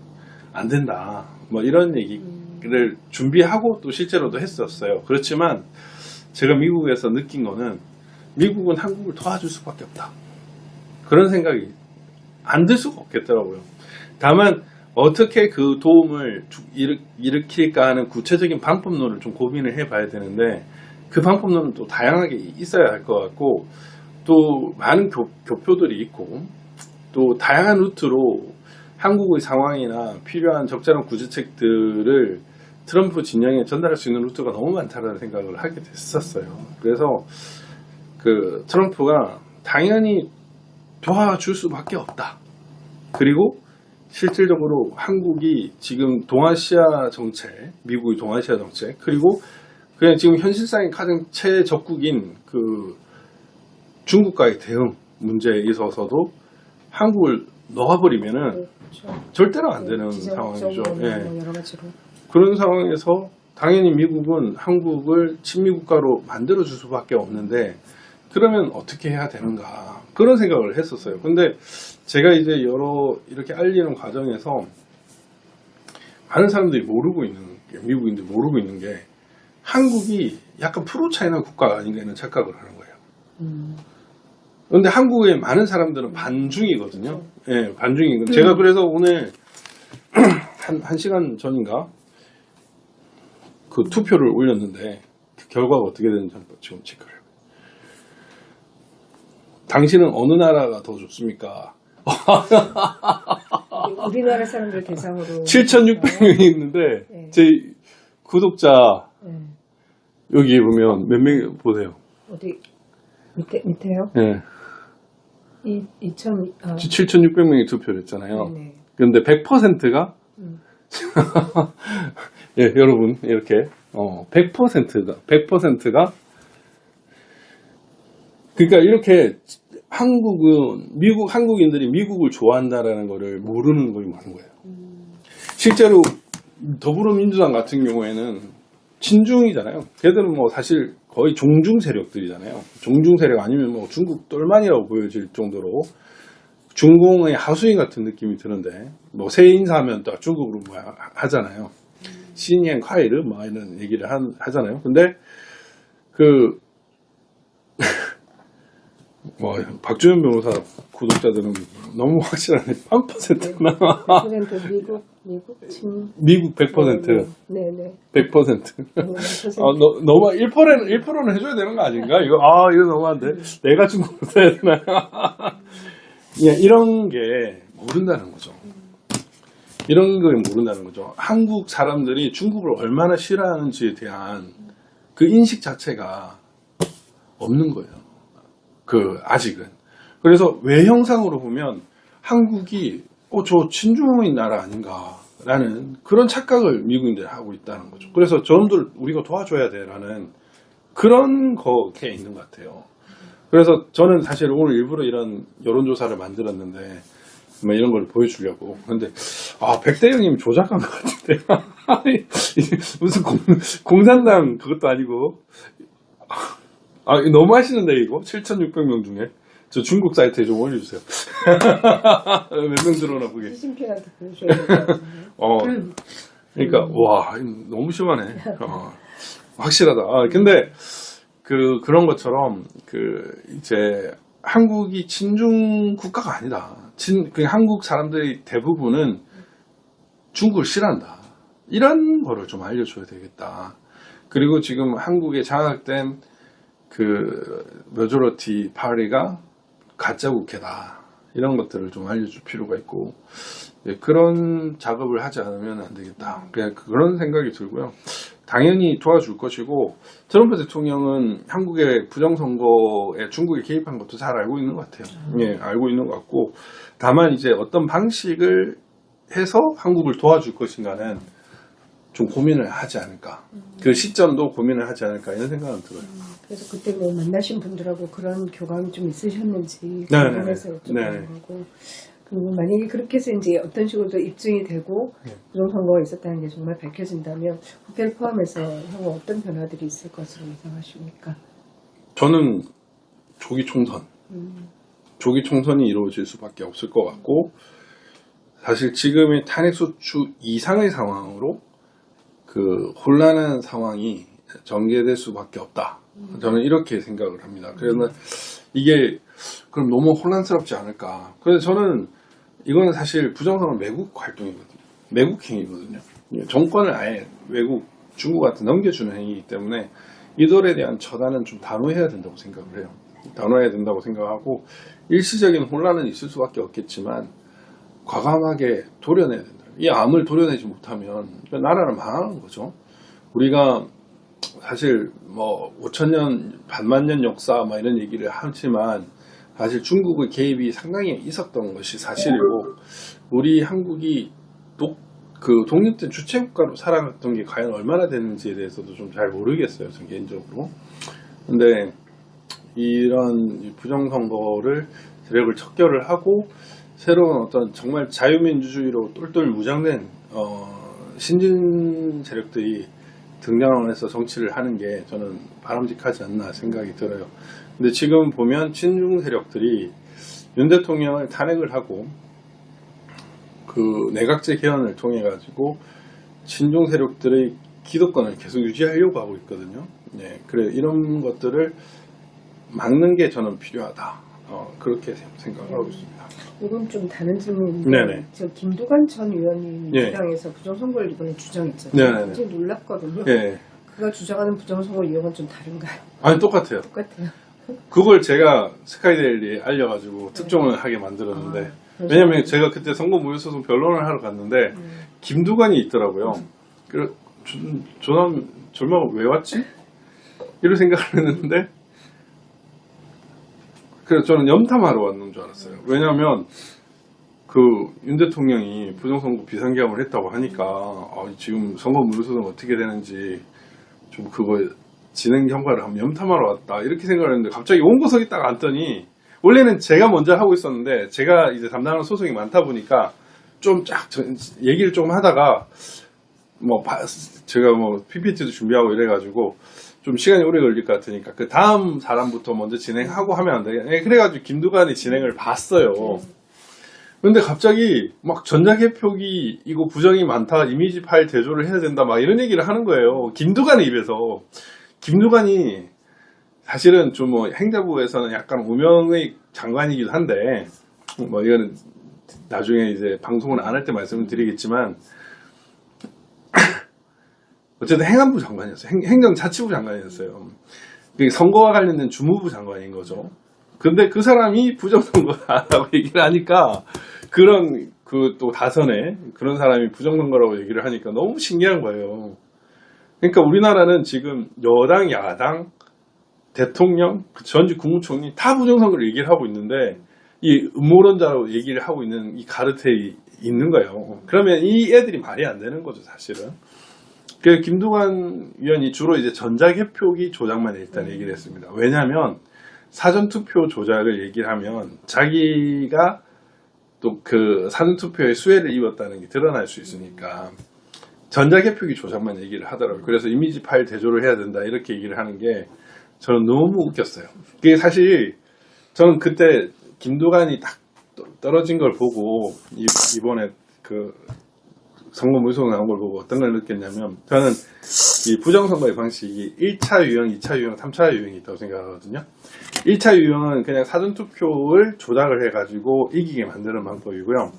안 된다. 뭐 이런 얘기를 준비하고 또 실제로도 했었어요. 그렇지만 제가 미국에서 느낀 거는 미국은 한국을 도와줄 수밖에 없다. 그런 생각이 안 들 수가 없겠더라고요. 다만 어떻게 그 도움을 일으킬까 하는 구체적인 방법론을 좀 고민을 해봐야 되는데 그 방법론은 또 다양하게 있어야 할 것 같고 또 많은 교표들이 있고 또 다양한 루트로 한국의 상황이나 필요한 적절한 구제책들을 트럼프 진영에 전달할 수 있는 루트가 너무 많다는 생각을 하게 됐었어요. 그래서 그 트럼프가 당연히 도와줄 수밖에 없다. 그리고 실질적으로 한국이 지금 동아시아 정책, 미국의 동아시아 정책, 그리고 그냥 지금 현실상의 가장 최적국인 그 중국과의 대응 문제에 있어서도 한국을 넣어버리면은 절대로 안 되는 상황이죠. 여러 가지로. 그런 상황에서 당연히 미국은 한국을 친미국가로 만들어줄 수밖에 없는데 그러면 어떻게 해야 되는가 그런 생각을 했었어요. 근데 제가 이제 이렇게 알리는 과정에서 많은 사람들이 모르고 있는 게, 미국인들이 모르고 있는 게 한국이 약간 프로-차이나 국가가 아닌가 하는 착각을 하는 거예요. 그런데 한국의 많은 사람들은 반중이거든요. 예, 반중이거든요. 제가 그래서 오늘 한 시간 전인가 그 투표를 올렸는데 그 결과가 어떻게 되는지 한번 지금 체크를 해요. 당신은 어느 나라가 더 좋습니까? 우리나라 사람들 대상으로 7,600명이 있는데 네. 제 구독자 네. 여기 보면 몇 명 보세요. 어디 밑에요? 네. 7,600명이 투표를 했잖아요. 네. 그런데 100%가 예, 여러분 이렇게 100%가 그러니까 이렇게 한국인들이 미국을 좋아한다라는 거를 모르는 거이 많은 거예요. 실제로 더불어민주당 같은 경우에는 친중이잖아요. 걔들은 뭐 사실 거의 종중 세력들이잖아요. 종중 세력 아니면 뭐 중국 똘만이라고 보여질 정도로 중공의 하수인 같은 느낌이 드는데 뭐 새 인사하면 또 중국으로 뭐 하잖아요. 시니엔 콰이르 뭐 이런 얘기를 하잖아요. 근데 그 뭐 박주현 변호사 구독자들은 너무 확실하네. 3%나. 100% 미국 100%. 네네. 100%. 너무 1%는 해줘야 되는 거 아닌가? 이거 너무한데. 내가 중국으로 써야 되나? 예, 이런 게 모른다는 거죠. 이런 걸 모른다는 거죠. 한국 사람들이 중국을 얼마나 싫어하는지에 대한 그 인식 자체가 없는 거예요. 아직은. 그래서 외형상으로 보면 한국이, 저 친중의 나라 아닌가. 라는 그런 착각을 미국인들이 하고 있다는 거죠. 그래서 저놈들 우리가 도와줘야 돼. 라는 그런 거에 있는 것 같아요. 그래서 저는 사실 오늘 일부러 이런 여론조사를 만들었는데, 뭐 이런 걸 보여주려고. 근데, 백대영님 조작한 것 같은데. 무슨 공산당 그것도 아니고. 이거 너무 하시는데, 이거? 7,600명 중에. 저 중국 사이트에 좀 올려주세요. 몇 명 들어오나 보게. 시진핑한테 보여줘야 될 것 같은데. 그러니까, 와, 너무 심하네. 확실하다. 근데, 그런 것처럼, 이제, 한국이 친중 국가가 아니다. 한국 사람들이 대부분은 중국을 싫어한다. 이런 거를 좀 알려줘야 되겠다. 그리고 지금 한국에 장악된 메조리티 파리가 가짜 국회다. 이런 것들을 좀 알려줄 필요가 있고, 그런 작업을 하지 않으면 안 되겠다. 그냥 그런 생각이 들고요. 당연히 도와줄 것이고, 트럼프 대통령은 한국의 부정선거에 중국이 개입한 것도 잘 알고 있는 것 같아요. 예, 알고 있는 것 같고, 다만 이제 어떤 방식을 해서 한국을 도와줄 것인가는 좀 고민을 하지 않을까. 그 시점도 고민을 하지 않을까 이런 생각은 들어요. 그래서 그때 뭐 만나신 분들하고 그런 교감이 좀 있으셨는지 네네. 궁금해서 여쭤보는 네네. 거고. 그리고 만약에 그렇게 해서 이제 어떤 식으로 또 입증이 되고 부정선거가 있었다는 게 정말 밝혀진다면 국회를 포함해서 향후 어떤 변화들이 있을 것으로 예상하십니까? 저는 조기 총선이 이루어질 수밖에 없을 것 같고, 사실 지금의 탄핵소추 이상의 상황으로 혼란한 상황이 전개될 수밖에 없다. 저는 이렇게 생각을 합니다. 그래서 이게 그럼 너무 혼란스럽지 않을까. 그래서 저는 이거는 사실 부정선거는 매국 활동이거든요. 매국 행위거든요. 정권을 아예 중국한테 넘겨주는 행위이기 때문에 이들에 대한 처단은 좀 단호해야 된다고 생각을 해요. 단호해야 된다고 생각하고, 일시적인 혼란은 있을 수밖에 없겠지만 과감하게 도려내야 된다. 이 암을 도려내지 못하면 나라는 망하는 거죠. 우리가 사실 뭐 5천년, 반만년 역사 막 이런 얘기를 하지만 사실 중국의 개입이 상당히 있었던 것이 사실이고, 우리 한국이 독립된 주체국가로 살아갔던 게 과연 얼마나 되는지에 대해서도 좀 잘 모르겠어요, 전 개인적으로. 근데 이런 부정선거를 세력을 척결을 하고 새로운 어떤 정말 자유민주주의로 똘똘 무장된 신진 세력들이 등장을 해서 정치를 하는 게 저는 바람직하지 않나 생각이 들어요. 근데 지금 보면 친중 세력들이 윤 대통령을 탄핵을 하고 내각제 개헌을 통해 가지고 친중 세력들의 기득권을 계속 유지하려고 하고 있거든요. 네, 그래 이런 것들을 막는 게 저는 필요하다. 그렇게 생각하고 있습니다. 이건 좀 다른 질문인데, 네네. 저 김두관 전 의원이 예. 민주당에서 부정선거를 이번에 주장했잖아요. 네네네. 굉장히 놀랍거든요. 예. 그가 주장하는 부정선거 유형은 좀 다른가요? 아니 똑같아요. 똑같아요. 그걸 제가 스카이데일리에 알려가지고 특종을 하게 만들었는데, 왜냐면 제가 그때 선거무효소송 변론을 하러 갔는데 김두관이 있더라고요. 그래서 저는 절망을 왜 왔지? 이런 생각을 했는데, 그래서 저는 염탐하러 왔는 줄 알았어요. 왜냐하면 윤 대통령이 부정선거 비상계엄을 했다고 하니까 지금 선거무효소송 어떻게 되는지 좀 그거 진행 경과를 한번 염탐하러 왔다 이렇게 생각을 했는데, 갑자기 원고석에 딱 앉더니, 원래는 제가 먼저 하고 있었는데 제가 이제 담당하는 소송이 많다 보니까 좀 쫙 얘기를 좀 하다가 제가 PPT도 준비하고 이래가지고 좀 시간이 오래 걸릴 것 같으니까 그 다음 사람부터 먼저 진행하고 하면 안 되겠냐. 그래가지고 김두관이 진행을 봤어요. 근데 갑자기 막 전자개표기 이거 부정이 많다, 이미지 파일 대조를 해야 된다, 막 이런 얘기를 하는 거예요. 김두관의 입에서. 김두관이 사실은 좀 뭐 행자부에서는 약간 우명의 장관이기도 한데, 뭐 이거는 나중에 이제 방송을 안 할 때 말씀을 드리겠지만, 어쨌든 행안부 장관이었어요. 행정자치부 장관이었어요. 선거와 관련된 주무부 장관인 거죠. 근데 그 사람이 부정선거라고 얘기를 하니까, 그런 그 또 다선에 그런 사람이 부정선거라고 얘기를 하니까 너무 신기한 거예요. 그러니까 우리나라는 지금 여당, 야당, 대통령, 전직 국무총리 다 부정선거를 얘기를 하고 있는데, 이 음모론자로 얘기를 하고 있는 이 가르텔이 있는 거예요. 그러면 이 애들이 말이 안 되는 거죠, 사실은. 그래서 김두관 위원이 주로 이제 전자개표기 조작만 일단 얘기를 했습니다. 왜냐하면 사전투표 조작을 얘기를 하면 자기가 또 그 사전투표에 수혜를 입었다는 게 드러날 수 있으니까 전자개표기 조작만 얘기를 하더라고요. 그래서 이미지 파일 대조를 해야 된다 이렇게 얘기를 하는 게 저는 너무 웃겼어요. 그게 사실 저는 그때 김두관이 딱 떨어진 걸 보고 이번에 그 선거 무효성 나온 걸 보고 어떤 걸 느꼈냐면, 저는 이 부정선거의 방식이 1차 유형, 2차 유형, 3차 유형이 있다고 생각하거든요. 1차 유형은 그냥 사전투표를 조작을 해가지고 이기게 만드는 방법이고요.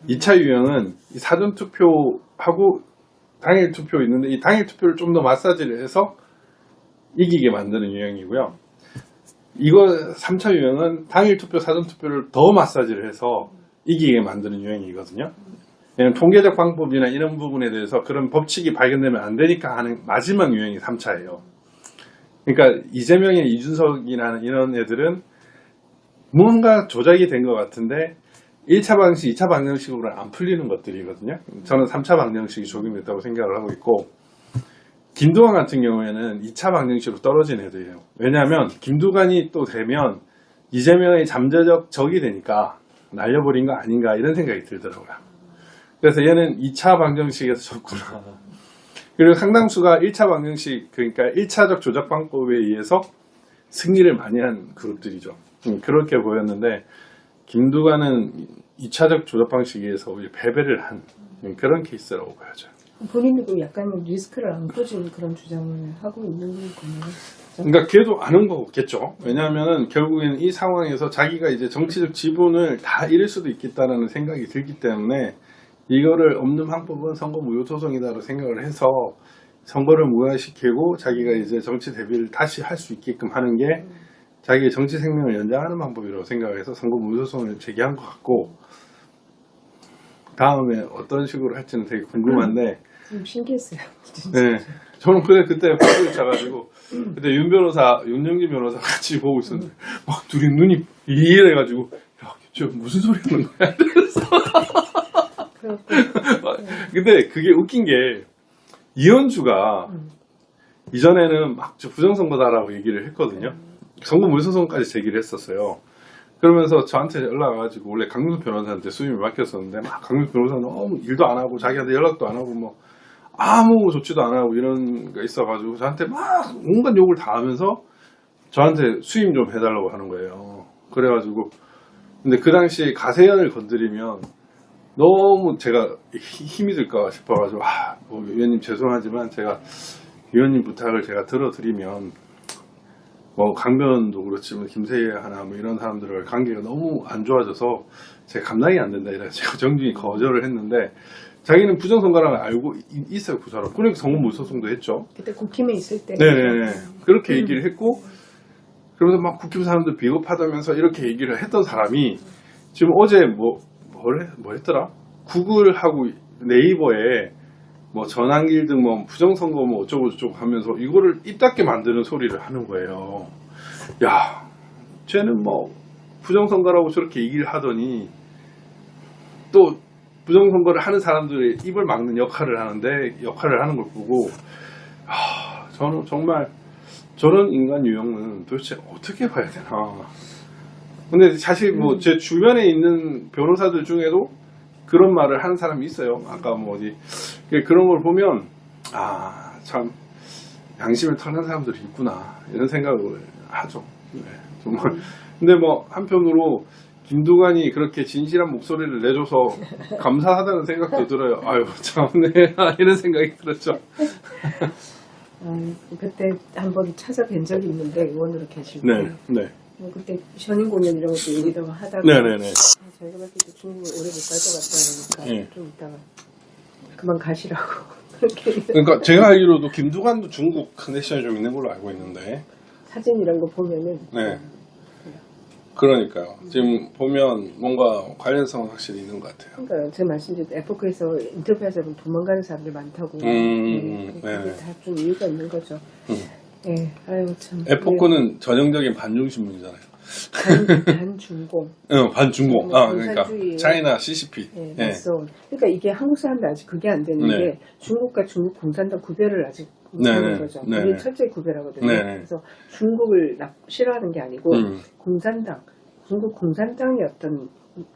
2차 유형은 이 사전투표하고 당일 투표 있는데 이 당일 투표를 좀 더 마사지를 해서 이기게 만드는 유형이고요. 이거 3차 유형은 당일 투표, 사전투표를 더 마사지를 해서 이기게 만드는 유형이거든요. 통계적 방법이나 이런 부분에 대해서 그런 법칙이 발견되면 안 되니까 하는 마지막 유형이 3차예요. 그러니까 이재명이나 이준석이라는 이런 애들은 뭔가 조작이 된 것 같은데 1차 방식, 2차 방정식으로 안 풀리는 것들이거든요. 저는 3차 방정식이 적용됐다고 생각을 하고 있고, 김두관 같은 경우에는 2차 방정식으로 떨어진 애들이에요. 왜냐하면 김두관이 또 되면 이재명의 잠재적 적이 되니까 날려버린 거 아닌가 이런 생각이 들더라고요. 그래서 얘는 2차 방정식에서 졌구나. 그리고 상당수가 1차 방정식, 그러니까 1차적 조작 방법에 의해서 승리를 많이 한 그룹들이죠. 그렇게 보였는데, 김두관은 2차적 조작 방식에 의해서 패배를 한 그런 케이스라고 보여져요. 본인도 약간 리스크를 안고 지금 그런 주장을 하고 있는 거네요. 그러니까 걔도 아는 거겠죠. 왜냐하면 결국에는 이 상황에서 자기가 이제 정치적 지분을 다 잃을 수도 있겠다는 생각이 들기 때문에 이거를 없는 방법은 선거 무효소송이다라고 생각을 해서 선거를 무효화시키고 자기가 이제 정치 대비를 다시 할 수 있게끔 하는 게 자기의 정치 생명을 연장하는 방법이라고 생각을 해서 선거 무효소송을 제기한 것 같고, 다음에 어떤 식으로 할지는 되게 궁금한데 좀 신기했어요. 진짜. 네, 저는 그때 박수를 쳐가지고 그때 윤영진 변호사 같이 보고 있었는데 막 둘이 눈이 이래가지고 야, 저 무슨 소리 하는 거야? 근데 그게 웃긴 게 이현주가 이전에는 막 부정선거다라고 얘기를 했거든요. 선거 무효소송까지 제기를 했었어요. 그러면서 저한테 연락 와가지고, 원래 강민수 변호사한테 수임을 맡겼었는데 막 강민수 변호사는 너무 일도 안 하고 자기한테 연락도 안 하고 뭐 아무 조치도 안 하고 이런 거 있어가지고 저한테 막 온갖 욕을 다 하면서 저한테 수임 좀 해달라고 하는 거예요. 그래가지고 근데 그 당시 가세연을 건드리면 너무 제가 힘이 들까 싶어가지고 뭐 위원님 죄송하지만 제가 위원님 부탁을 제가 들어드리면 뭐 강변도 그렇지만 김세희 하나 뭐 이런 사람들과 관계가 너무 안 좋아져서 제가 감당이 안 된다 이래서 제가 정중히 거절을 했는데, 자기는 부정선거라는 걸 알고 있어요, 그 사람. 그러니까 선거무효소송도 했죠. 그때 국힘에 있을 때. 네네네. 그렇게 얘기를 했고, 그러면서 막 국힘 사람들 비겁하다면서 이렇게 얘기를 했던 사람이 지금 어제 뭐 했더라? 구글하고 네이버에 뭐 전환길 등 뭐 부정선거 뭐 어쩌고저쩌고 하면서 이거를 입 닫게 만드는 소리를 하는 거예요. 야, 쟤는 뭐 부정선거라고 저렇게 얘기를 하더니 또 부정선거를 하는 사람들의 입을 막는 역할을 하는 걸 보고 저는 정말 저런 인간 유형은 도대체 어떻게 봐야 되나. 근데 사실 뭐 제 주변에 있는 변호사들 중에도 그런 말을 하는 사람이 있어요. 아까 뭐 어디 그런 걸 보면 참 양심을 털는 사람들이 있구나 이런 생각을 하죠. 네, 정말. 근데 뭐 한편으로 김두관이 그렇게 진실한 목소리를 내줘서 감사하다는 생각도 들어요. 아유 참네 이런 생각이 들었죠. 그때 한번 찾아뵌 적이 있는데 의원으로 계시고 네, 네, 그때 션인 공연 이런 것도 얘기도 하다가 네, 네, 네. 저희가 봤을 때 중국을 오래 못 갈 것 같다 그러니까 네. 좀 이따가 그만 가시라고 그렇게 그러니까 제가 알기로도 김두관도 중국 커넥션이 좀 있는 걸로 알고 있는데. 사진 이런 거 보면은 네. 그러니까요. 지금 보면 뭔가 관련성은 확실히 있는 것 같아요. 그러니까 제가 말씀드린 에포크에서 인터뷰하다 보면 도망가는 사람들 많다고 네. 그게 다 좀 이유가 있는 거죠. 네, 아유 참. 에포크는 전형적인 반중신문이잖아요. 반중공. 반중공. 그러니까 공산주의의 차이나 CCP. 네, 예. 맞서. 그러니까 이게 한국 사람들 아직 그게 안 되는 네. 게 중국과 중국 공산당 구별을 아직 못하는 네, 거죠. 네, 우리 네. 철저히 구별하거든요. 네, 네. 그래서 중국을 싫어하는 게 아니고 공산당, 중국 공산당의 어떤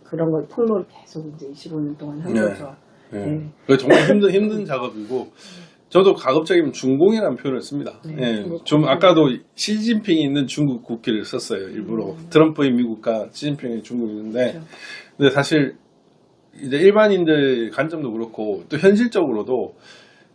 그런 걸 폭로를 계속 이제 25년 동안 한 네. 거죠. 예. 네. 그거 정말 힘든 작업이고, 저도 가급적이면 중공이라는 표현을 씁니다. 네, 예. 중국 좀 공산. 아까도 시진핑이 있는 중국 국기를 썼어요, 일부러. 트럼프의 미국과 시진핑의 중국이 있는데, 그렇죠. 근데 사실 이제 일반인들 관점도 그렇고 또 현실적으로도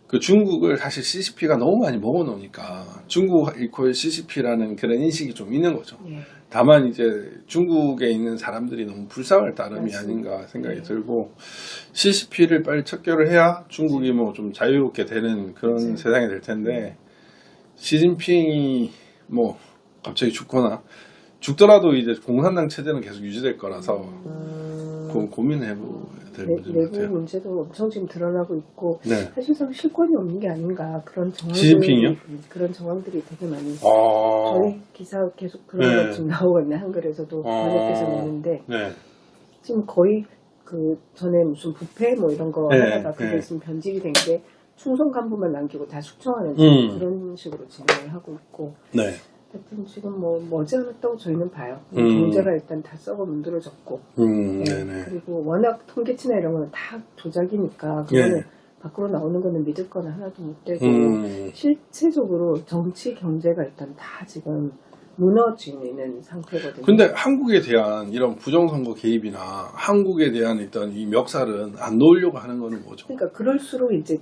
그 중국을 사실 CCP가 너무 많이 먹어놓으니까 중국 이퀄 CCP라는 그런 인식이 좀 있는 거죠. 예. 다만 이제 중국에 있는 사람들이 너무 불쌍할 따름이 맞습니다. 아닌가 생각이 네. 들고 CCP를 빨리 척결을 해야 중국이 뭐 좀 자유롭게 되는 그런 맞아요. 세상이 될 텐데 시진핑이 뭐 갑자기 죽더라도 이제 공산당 체제는 계속 유지될 거라서 그건 고민해봐야 될 문제 내부 같아요. 문제도 엄청 지금 드러나고 있고 네. 사실상 실권이 없는 게 아닌가 그런 정황들이 시진핑이요? 그런 정황들이 되게 많이 아, 저희 기사 계속 그런 네. 것 지금 나오고 있네 한글에서도 번역해서 내는데 네. 지금 거의 그 전에 무슨 부패 뭐 이런 거 네, 하다가 그게 네. 지금 변질이 된 게 충성 간부만 남기고 다 숙청하는 그런 식으로 진행을 하고 있고 네. 하여튼 지금 뭐 머지않았다고 저희는 봐요. 음. 경제가 일단 다 썩어 문드러졌고 네네. 그리고 워낙 통계치나 이런 거는 다 조작이니까 그거는 밖으로 나오는 거는 믿을 거는 하나도 못 되고 실체적으로 정치 경제가 일단 다 지금 무너지는 상태거든요. 근데 한국에 대한 이런 부정선거 개입이나 한국에 대한 일단 이 멱살은 안 놓으려고 하는 거는 뭐죠? 그러니까 그럴수록 이제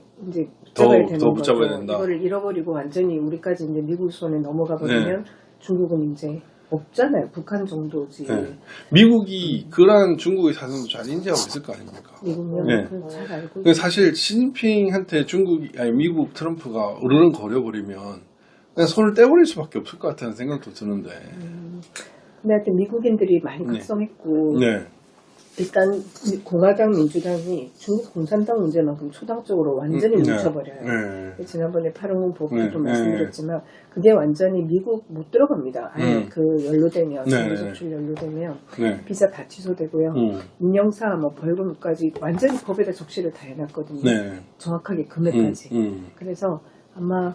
붙잡아야 되는 더 붙잡아야 거죠. 된다. 이거를 잃어버리고 완전히 우리까지 이제 미국 손에 넘어가 버리면 중국은 이제 없잖아요. 북한 정도지. 네. 미국이 그러한 중국의 사정도 잘 인지하고 있을 거 아닙니까? 미국은 네. 그걸 잘 알고 근데 사실 시진핑한테 미국 트럼프가 으르렁 거려버리면 그냥 손을 떼버릴 수밖에 없을 것 같다는 생각도 드는데. 근데 하여튼 미국인들이 많이 네. 각성했고 네. 일단 공화당 민주당이 중국 공산당 문제만큼 초당적으로 완전히 뭉쳐버려요. 네. 지난번에 8.5 보고도 네. 말씀드렸지만 그게 완전히 미국 못 들어갑니다. 아예 그 연루되면 네. 정기적출 연루되면 네. 비자 다 취소되고요. 민영사 뭐 벌금까지 완전히 법에다 적시를 다 해놨거든요. 네. 정확하게 금액까지. 그래서 아마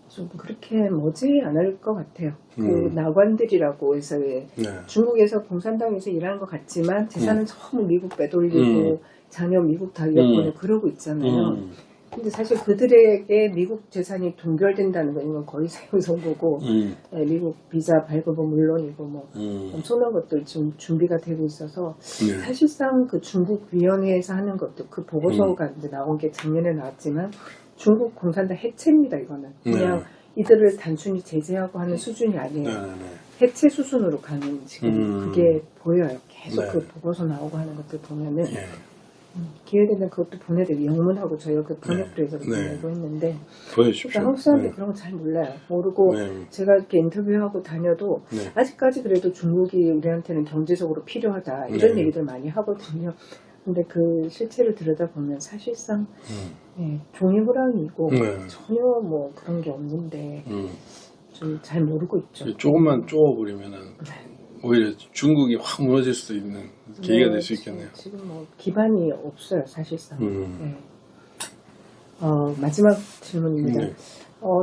좀 그렇게 머지 않을 것 같아요. 그 나관들이라고 해서 왜 네. 중국에서 공산당에서 일하는 것 같지만 재산은 전부 미국 빼돌리고 자녀 미국 다 이어보내고 그러고 있잖아요. 근데 사실 그들에게 미국 재산이 동결된다는 건 이건 거의 사형선고고 미국 비자 발급은 물론이고 뭐 엄청난 것들 지금 준비가 되고 있어서 네. 사실상 그 중국 위원회에서 하는 것도 그 보고서가 이제 나온 게 작년에 나왔지만 중국 공산당 해체입니다. 이거는 그냥 이들을 단순히 제재하고 하는 수준이 아니에요. 해체 수준으로 가는 지금 그게 보여요. 계속 네. 그 보고서 나오고 하는 것들 보면은 네. 기회 되면 그것도 보내드리고 영문하고 저희가 그 번역도 해서 네. 보내고 있는데 보여주십시오. 그러니까 한국 사람들이 네. 그런 거 잘 몰라요. 모르고 네. 제가 이렇게 인터뷰하고 다녀도 네. 아직까지 그래도 중국이 우리한테는 경제적으로 필요하다 이런 네. 얘기들 많이 하거든요. 근데 그 실체를 들여다보면 사실상 종이호랑이고 전혀 뭐 그런 게 없는데 좀 잘 모르고 있죠. 조금만 쪼어버리면은 오히려 중국이 확 무너질 수도 있는 계기가 될 수 있겠네요. 지금 뭐 기반이 없어요, 사실상. 네. 마지막 질문입니다. 네.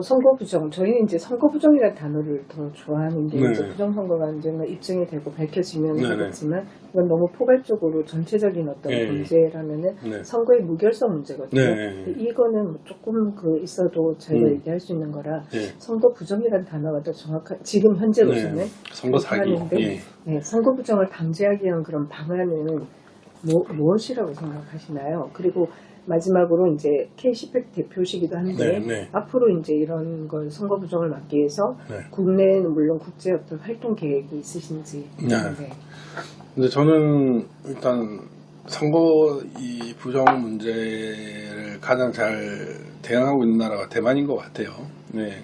선거 부정. 저희는 이제 선거 부정이라는 단어를 더 좋아하는 게 네. 이제 부정선거가 이제 입증이 되고 밝혀지면 네, 네. 하겠지만 이건 너무 포괄적으로 전체적인 어떤 네. 문제라면은 네. 선거의 무결성 문제거든요. 네. 근데 이거는 조금 있어도 저희가 얘기할 수 있는 거라 예. 선거 부정이라는 단어가 더 정확한 지금 현재로서는 네. 선거 사기. 하는데 예. 네, 선거 부정을 방지하기 위한 그런 방안은 무엇이라고 생각하시나요? 그리고 마지막으로 이제 K10팩 대표시기도 한데 네, 네. 앞으로 이제 이런 걸 선거 부정을 막기 위해서 네. 국내에는 물론 국제 어떤 활동 계획이 있으신지. 네. 근데 저는 일단 선거 이 부정 문제를 가장 잘 대응하고 있는 나라가 대만인 것 같아요. 네.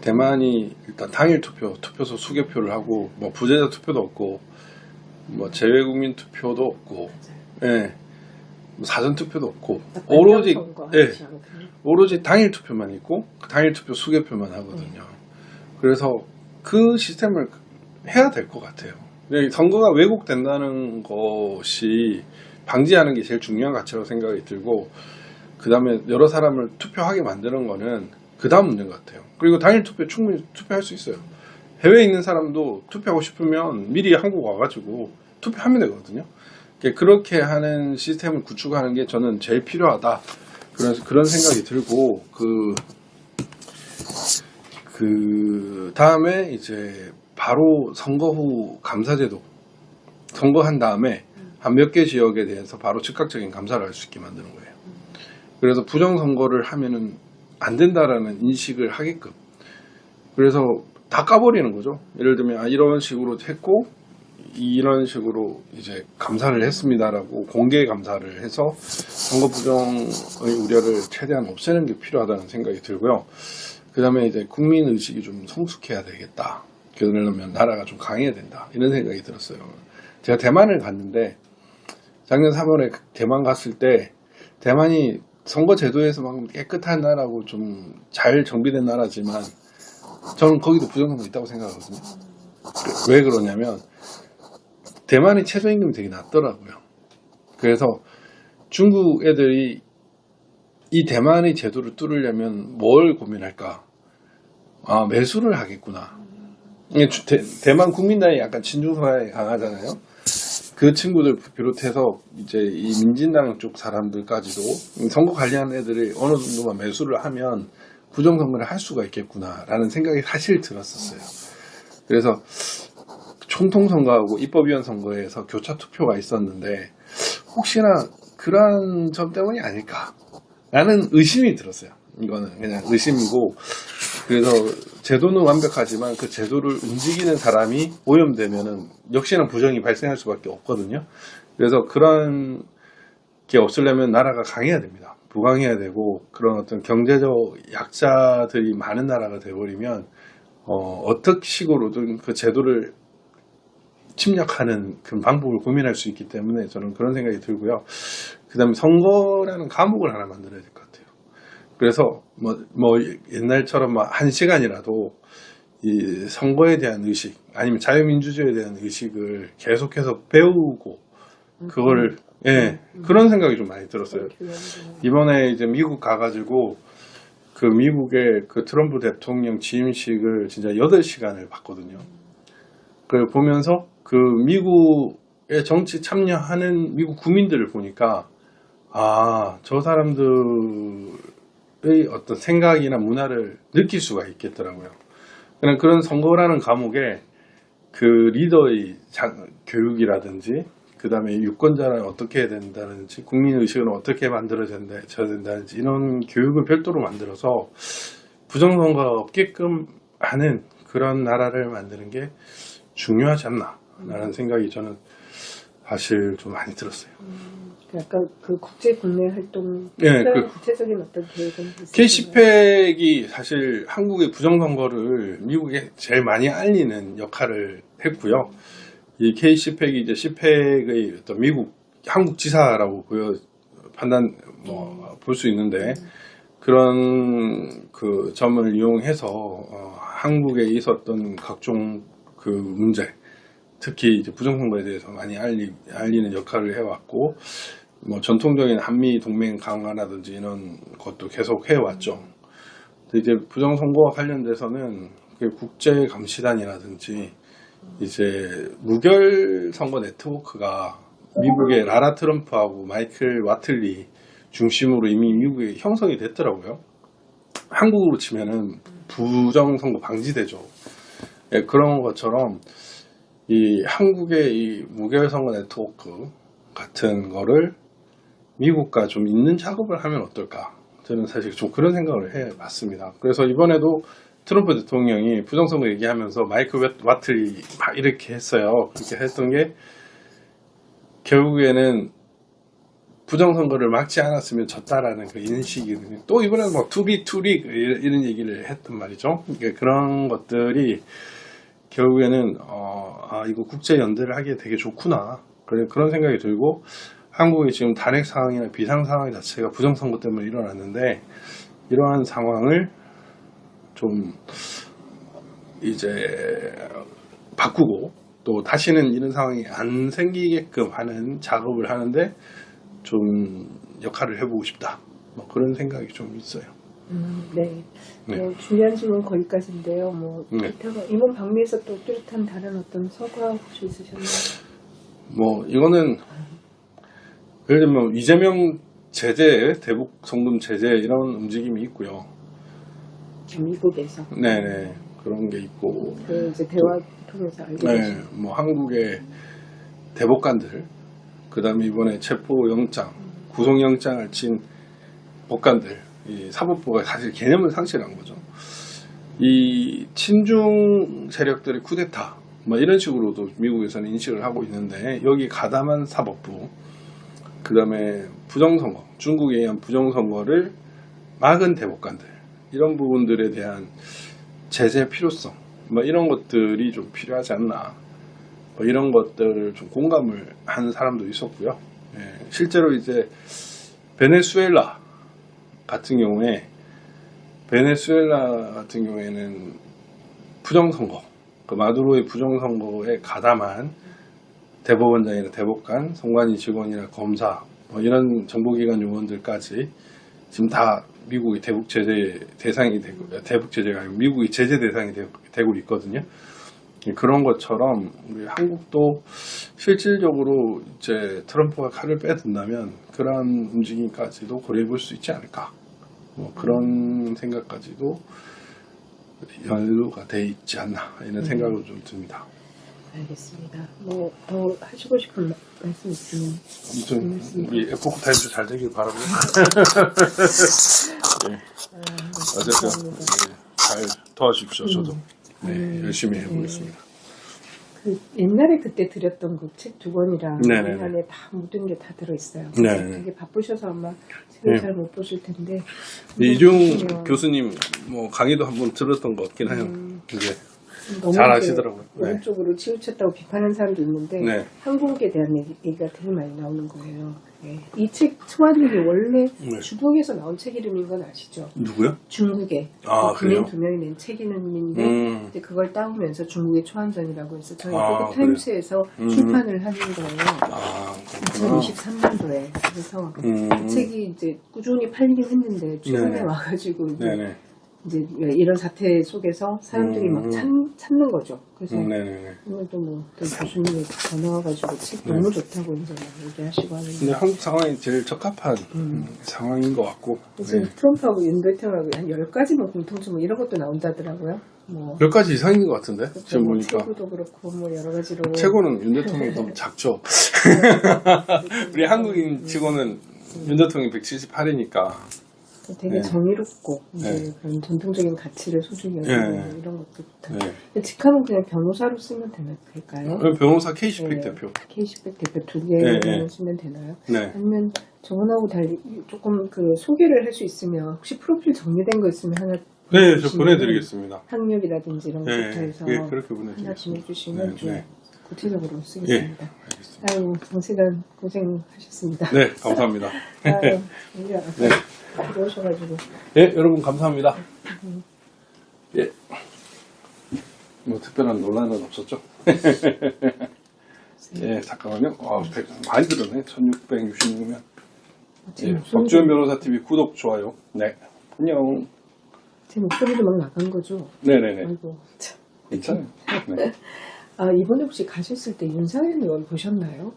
대만이 일단 당일 투표소 수개표를 하고 뭐 부재자 투표도 없고 뭐 재외국민 투표도 없고, 예. 뭐 사전 투표도 없고 오로지 오로지 당일 투표만 있고 당일 투표 수개표만 하거든요. 그래서 그 시스템을 해야 될 것 같아요. 선거가 왜곡된다는 것이 방지하는 게 제일 중요한 가치라고 생각이 들고, 그 다음에 여러 사람을 투표하게 만드는 거는 그 다음 문제인 것 같아요. 그리고 당일 투표 충분히 투표할 수 있어요. 해외에 있는 사람도 투표하고 싶으면 미리 한국 와가지고 투표하면 되거든요. 그렇게 하는 시스템을 구축하는 게 저는 제일 필요하다. 그런 생각이 들고, 그 다음에 이제 바로 선거 후 감사제도, 선거한 다음에 한 몇 개 지역에 대해서 바로 즉각적인 감사를 할 수 있게 만드는 거예요. 그래서 부정선거를 하면은 안 된다라는 인식을 하게끔. 그래서 다 까버리는 거죠. 예를 들면, 이런 식으로 했고, 이런 식으로 이제 감사를 했습니다라고 공개 감사를 해서 선거 부정의 우려를 최대한 없애는 게 필요하다는 생각이 들고요. 그 다음에 이제 국민 의식이 좀 성숙해야 되겠다. 그러려면 나라가 좀 강해야 된다. 이런 생각이 들었어요. 제가 대만을 갔는데 작년 3월에 대만 갔을 때 대만이 선거 제도에서만큼 깨끗한 나라고 좀 잘 정비된 나라지만 저는 거기도 부정선거 있다고 생각하거든요. 왜 그러냐면 대만의 최저임금이 되게 낮더라고요. 그래서 중국 애들이 이 대만의 제도를 뚫으려면 뭘 고민할까? 매수를 하겠구나. 대만 국민당이 약간 친중성향이 강하잖아요. 그 친구들 비롯해서 이제 이 민진당 쪽 사람들까지도 선거 관리하는 애들이 어느 정도만 매수를 하면 부정선거를 할 수가 있겠구나라는 생각이 사실 들었었어요. 그래서 총통선거하고 입법위원 선거에서 교차 투표가 있었는데 혹시나 그런 점 때문이 아닐까라는 의심이 들었어요. 이거는 그냥 의심이고, 그래서 제도는 완벽하지만 그 제도를 움직이는 사람이 오염되면은 역시나 부정이 발생할 수밖에 없거든요. 그래서 그런 게 없으려면 나라가 강해야 됩니다. 부강해야 되고, 그런 어떤 경제적 약자들이 많은 나라가 돼버리면 어떤 식으로든 그 제도를 침략하는 그 방법을 고민할 수 있기 때문에 저는 그런 생각이 들고요. 그 다음에 선거라는 과목을 하나 만들어야 될 것 같아요. 그래서 뭐 옛날처럼 막 1시간이라도 이 선거에 대한 의식, 아니면 자유민주주의에 대한 의식을 계속해서 배우고 그거를 그런 생각이 좀 많이 들었어요. 이번에 이제 미국 가가지고 그 미국의 그 트럼프 대통령 취임식을 진짜 8시간을 봤거든요. 그걸 보면서 그 미국의 정치 참여하는 미국 국민들을 보니까 저 사람들의 어떤 생각이나 문화를 느낄 수가 있겠더라고요. 그런 선거라는 과목에 그 리더의 교육이라든지, 그 다음에 유권자를 어떻게 해야 된다든지, 국민의식은 어떻게 만들어져야 된다든지, 이런 교육을 별도로 만들어서 부정선거가 없게끔 하는 그런 나라를 만드는 게 중요하지 않나 라는 생각이 저는 사실 좀 많이 들었어요. 약간 그 국제 국내 활동, 구체적인 어떤 계획은 K10팩이 사실 한국의 부정선거를 미국에 제일 많이 알리는 역할을 했고요. 이 K10팩이 이제 10팩의 어떤 한국 지사라고 볼 수 있는데, 그런 그 점을 이용해서 한국에 있었던 각종 그 문제, 특히 이제 부정선거에 대해서 많이 알리는 역할을 해왔고, 전통적인 한미 동맹 강화라든지 이런 것도 계속 해왔죠. 이제 부정선거와 관련돼서는 국제 감시단이라든지 이제 무결 선거 네트워크가 미국의 라라 트럼프하고 마이클 와틀리 중심으로 이미 미국에 형성이 됐더라고요. 한국으로 치면은 부정선거 방지대죠. 예, 그런 것처럼 이 한국의 이 무결 선거 네트워크 같은 거를 미국과 좀 있는 작업을 하면 어떨까? 저는 사실 좀 그런 생각을 해봤습니다. 그래서 이번에도 트럼프 대통령이 부정선거 얘기하면서 마이클 와틀리 막 이렇게 했어요. 그렇게 했던 게 결국에는 부정선거를 막지 않았으면 졌다라는 그 인식이거든요. 또 이번에는 뭐 투리 이런 얘기를 했단 말이죠. 그러니까 그런 것들이 결국에는 이거 국제 연대를 하기에 되게 좋구나. 그런 생각이 들고 한국이 지금 단핵 상황이나 비상 상황 자체가 부정선거 때문에 일어났는데 이러한 상황을 좀 이제 바꾸고 또 다시는 이런 상황이 안 생기게끔 하는 작업을 하는데 좀 역할을 해보고 싶다. 뭐 그런 생각이 좀 있어요. 네. 네. 중요한 질문 거기까지인데요. 네. 이번 방미에서 또 뚜렷한 다른 어떤 성과 혹시 있으셨나요? 뭐 이거는 예를 들면 이재명 제재, 대북 송금 제재 이런 움직임이 있고요. 미국에서. 네네 그런 게 있고. 그 이제 대화 통해서 알게 네, 되신. 뭐 한국의 대법관들, 그다음에 이번에 체포영장, 구속영장을 친 법관들, 이 사법부가 사실 개념을 상실한 거죠. 이 친중 세력들의 쿠데타, 뭐 이런 식으로도 미국에서는 인식을 하고 있는데 여기 가담한 사법부, 그다음에 부정선거, 중국에 의한 부정선거를 막은 대법관들, 이런 부분들에 대한 제재 필요성, 뭐 이런 것들이 좀 필요하지 않나. 뭐 이런 것들을 좀 공감을 하는 사람도 있었고요. 예, 실제로 이제 베네수엘라 같은 경우에는 부정선거, 그 마두로의 부정선거에 가담한 대법원장이나 대법관, 선관위 직원이나 검사, 뭐 이런 정보기관 요원들까지 지금 다 미국의 대북 제재 대상이 되고, 대북 제재가 아니고 미국의 제재 대상이 되고 있거든요. 그런 것처럼 우리 한국도 실질적으로 이제 트럼프가 칼을 빼든다면 그런 움직임까지도 고려해 볼 수 있지 않을까. 뭐 그런 생각까지도 연루가 돼 있지 않나 이런 생각을 좀 듭니다. 알겠습니다. 뭐 더 하시고 싶은 말씀 있으면. 아무튼 우리 에포크 타임즈 잘 되길 바라고요. 네. 어쨌든 네, 잘 도와주십시오. 저도 열심히 해보겠습니다. 그 옛날에 그때 드렸던 그 책 두 권이랑 그 네네네. 안에 다 모든 게 다 들어있어요. 네네. 되게 바쁘셔서 아마 책을 네. 잘 못 보실 텐데. 이중 보시면 교수님 뭐 강의도 한번 들었던 것 같긴 해요. 이제 너무 잘 이제 아시더라고요. 네. 오른쪽으로 치우쳤다고 비판하는 사람도 있는데 네. 한국에 대한 얘기가 되게 많이 나오는 거예요. 네. 이 책 소환님이 원래 네. 중국에서 나온 책 이름인 건 아시죠? 누구요? 중국에 아, 국민 그래요? 두 명이 낸 책 이름인데 이제 그걸 따오면서 중국의 초안전이라고 해서 저희 에포크 타임스에서 출판을 하는 거예요. 아, 그렇구나. 2023년도에. 그래서 그 음. 책이 이제 꾸준히 팔리긴 했는데 최근에 네네. 와가지고 네네. 이제 이런 사태 속에서 사람들이 막 찾는 거죠. 그래서 네네네. 오늘도 뭐 또 교수님이 전화 와가지고 책 너무 좋다고 이제 막 얘기하시고 하는데. 근데 한국 상황이 제일 적합한 상황인 것 같고. 지금 네. 트럼프하고 윤 대통령하고 한 10가지 뭐 공통점 뭐 이런 것도 나온다더라고요. 뭐 10가지 이상인 것 같은데? 지금 뭐 보니까. 체구도 그렇고 뭐 여러 가지로. 최고는 윤 대통령이 너무 작죠. 우리 한국인 치고는 윤 대통령이 178이니까. 되게 네. 정의롭고 이제 네. 그런 전통적인 가치를 소중히 여기고 네. 이런 것들부터. 네. 직함은 그냥 변호사로 쓰면 될까요? 변호사 K시팩 네. 대표. K시백 대표 두 네, 개를 네. 쓰면 되나요? 네. 아니면 저번하고 달리 조금 그 소개를 할 수 있으면 혹시 프로필 정리된 거 있으면 하나 네, 저 보내주시면 보내드리겠습니다. 학력이라든지 이런 네, 것부터 해서 예, 그렇게 하나 보내드리겠습니다. 보내주시면 네, 좀 네. 구체적으로 예, 쓰겠습니다. 알겠습니다. 아유, 장시간 고생하셨습니다. 네, 감사합니다. 아유, 우리 아까 네. 들어오셔가지고. 예, 여러분 감사합니다. 예. 뭐 특별한 논란은 없었죠? 예, 잠깐만요. 많이 들었네. 1666면. 예, 박주현 변호사 TV 구독, 좋아요. 네. 안녕. 제 목소리도 막 나간 거죠. 네네네. 아이고. 참. 괜찮아요. 네. 아, 이번에 혹시 가셨을 때 윤상현 의원 보셨나요?